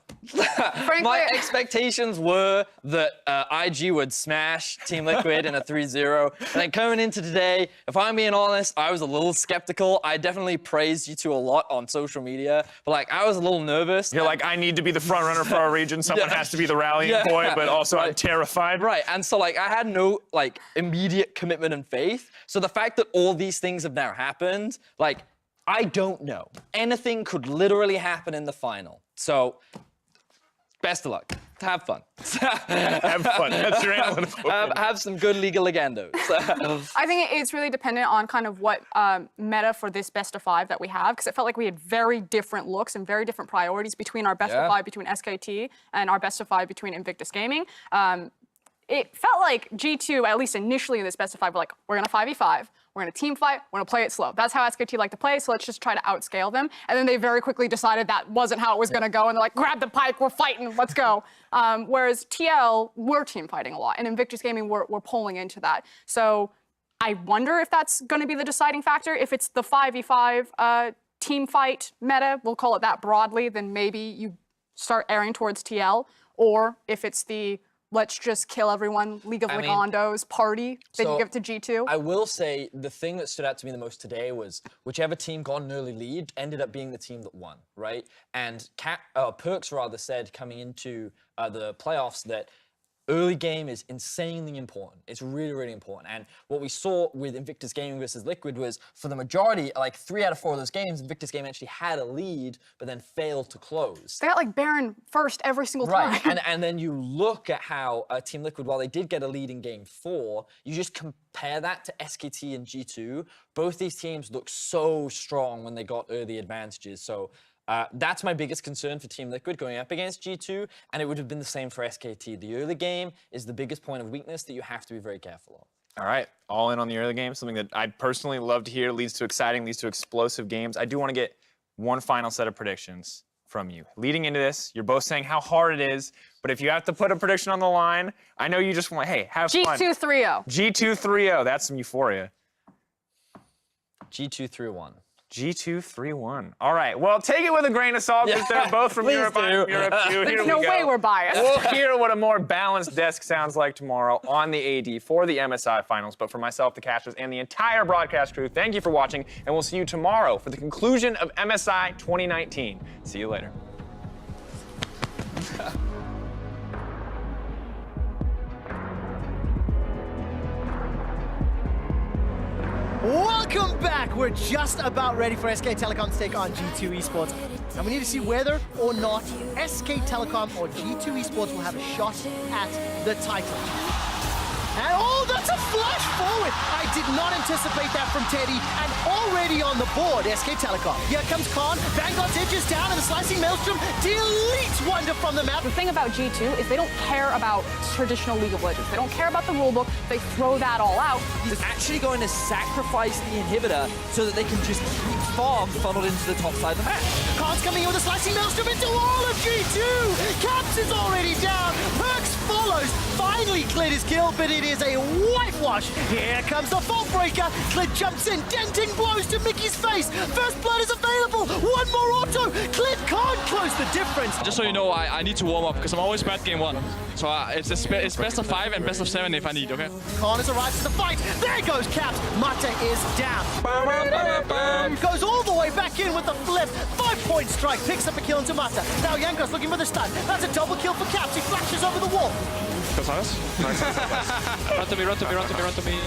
My expectations were that IG would smash Team Liquid in a 3-0. And then coming into today, if I'm being honest, I was a little skeptical. I definitely praised you two a lot on social media, but like I was a little nervous. You're like, I need to be the front runner for our region. Someone has to be the rallying point, but also I'm terrified. Right, and so like I had no like immediate commitment and faith. So the fact that all these things have now happened, like I don't know. Anything could literally happen in the final. So, best of luck. have fun. Have fun. That's your analytical. Have some good League of Legendos. I think it's really dependent on kind of what meta for this best of 5 that we have, because it felt like we had very different looks and very different priorities between our best of 5 between SKT and our best of 5 between Invictus Gaming. It felt like G2, at least initially in this best of 5, were like, we're going to 5v5. We're going to team fight. We're going to play it slow. That's how SKT like to play, so let's just try to outscale them. And then they very quickly decided that wasn't how it was going to go, and they're like, grab the pike, we're fighting, let's go. Whereas TL, we're team fighting a lot, and Invictus Gaming, we're pulling into that. So I wonder if that's going to be the deciding factor. If it's the 5v5 team fight meta, we'll call it that broadly, then maybe you start airing towards TL, or if it's the let's just kill everyone, League of Legendos party, then you give it to G2. I will say the thing that stood out to me the most today was whichever team got an early lead ended up being the team that won, right? And Perks rather said coming into the playoffs that early game is insanely important. It's really, really important. And what we saw with Invictus Gaming versus Liquid was, for the majority, like 3 out of 4 of those games, Invictus Gaming actually had a lead, but then failed to close. They got like Baron first every single time. Right, and then you look at how Team Liquid, while they did get a lead in Game 4, you just compare that to SKT and G2. Both these teams looked so strong when they got early advantages. So that's my biggest concern for Team Liquid going up against G2, and it would have been the same for SKT. The early game is the biggest point of weakness that you have to be very careful of. All right, all in on the early game, something that I'd personally love to hear, leads to exciting, leads to explosive games. I do want to get one final set of predictions from you. Leading into this, you're both saying how hard it is, but if you have to put a prediction on the line, I know you just want, hey, have fun. G2 3-0. G2 3-0, that's some euphoria. G2 3-1. G2 3-1. All right, well, take it with a grain of salt because they're both from Europe. I'm Europe too. There's no way we're biased. We'll hear what a more balanced desk sounds like tomorrow on the AD for the MSI Finals. But for myself, the casters, and the entire broadcast crew, thank you for watching, and we'll see you tomorrow for the conclusion of MSI 2019. See you later. Welcome back! We're just about ready for SK Telecom to take on G2 Esports. And we need to see whether or not SK Telecom or G2 Esports will have a shot at the title. And oh, that's a flash forward! I did not anticipate that from Teddy, and already on the board, SK Telecom. Here comes Khan, Vanguard's edges down, and the slicing Maelstrom deletes Wonder from the map. The thing about G2 is they don't care about traditional League of Legends. They don't care about the rulebook. They throw that all out. He's actually going to sacrifice the inhibitor so that they can just keep farm funneled into the top side of the map. Khan's coming in with a slicing Maelstrom into all of G2! Caps is already down, Perks follows, finally Clid is killed, but it is a whitewash. Here comes the Fault Breaker, Clid jumps in, denting blows to Mickey's face, first blood is available, one more auto, Clid can't close the difference. Just so you know, I need to warm up because I'm always bad game 1. So it's best of 5 and best of 7 if I need, okay? Khan has arrived to the fight, there goes Caps, Mata is down. Goes all the way back in with the flip, 5-point strike, picks up a kill into Mata. Now Jankos looking for the stun, that's a double kill for Caps, he flashes over the wall. Nice. Run to me, run to me, run to me, run to me.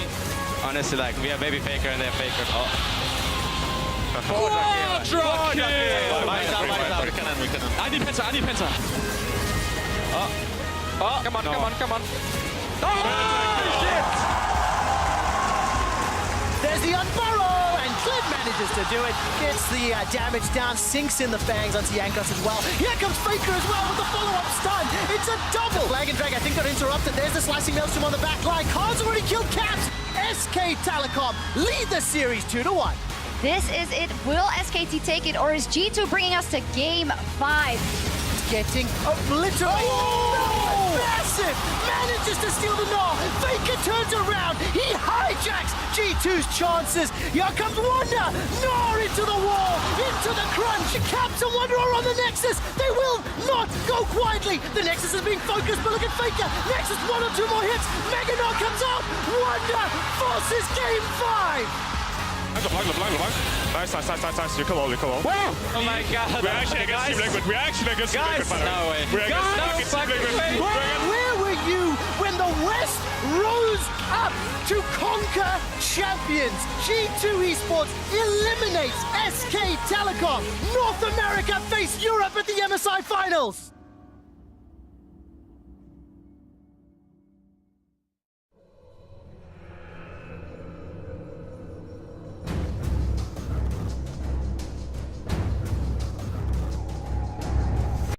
Honestly, like, we have baby Faker and they have Faker. Quadra kill! I need Penta. Oh, come on. Oh, shit! There's the unburrow, and Clid manages to do it. Gets the damage down, sinks in the fangs onto Jankos as well. Here comes Faker as well with the follow-up stun. It's a double. Flag and Drag, I think, got interrupted. There's the slicing Maelstrom on the back line. Khan's already killed Caps. SK Telecom lead the series 2-1. This is it. Will SKT take it, or is G2 bringing us to Game 5? Getting obliterated. Oh! Massive! Manages to steal the Gnaw. Faker turns around. He hijacks G2's chances. Here comes Wonder. Gnaw into the wall. Into the crunch. Caps and Wonder are on the Nexus. They will not go quietly. The Nexus is being focused, but look at Faker. Nexus, 1 or 2 more hits. Mega Gnaw comes out. Wonder forces Game 5. Nice. You come on. Wow! Oh my god. We're actually against Team Liquid. We're actually against Team Liquid, by the way. No way. We're against Team Liquid. Where were you when the West rose up to conquer champions? G2 Esports eliminates SK Telecom. North America face Europe at the MSI Finals.